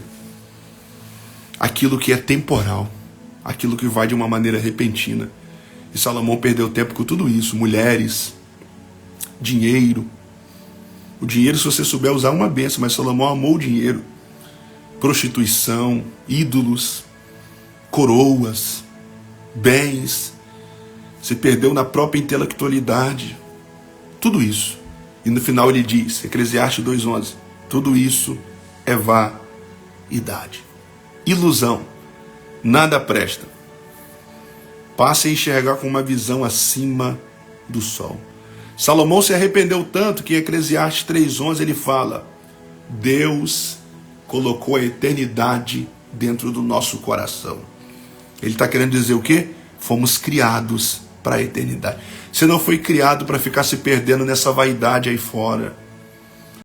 aquilo que é temporal, aquilo que vai de uma maneira repentina. E Salomão perdeu tempo com tudo isso. Mulheres, dinheiro. O dinheiro, se você souber usar, é uma bênção, mas Salomão amou o dinheiro. Prostituição, ídolos, coroas, bens. Se perdeu na própria intelectualidade. Tudo isso. E no final ele diz, Eclesiastes 2:11, tudo isso é vaidade. Ilusão. Nada presta. Passe a enxergar com uma visão acima do sol. Salomão se arrependeu tanto que em Eclesiastes 3:11 ele fala, Deus colocou a eternidade dentro do nosso coração. Ele está querendo dizer o quê? Fomos criados para a eternidade. Você não foi criado para ficar se perdendo nessa vaidade aí fora.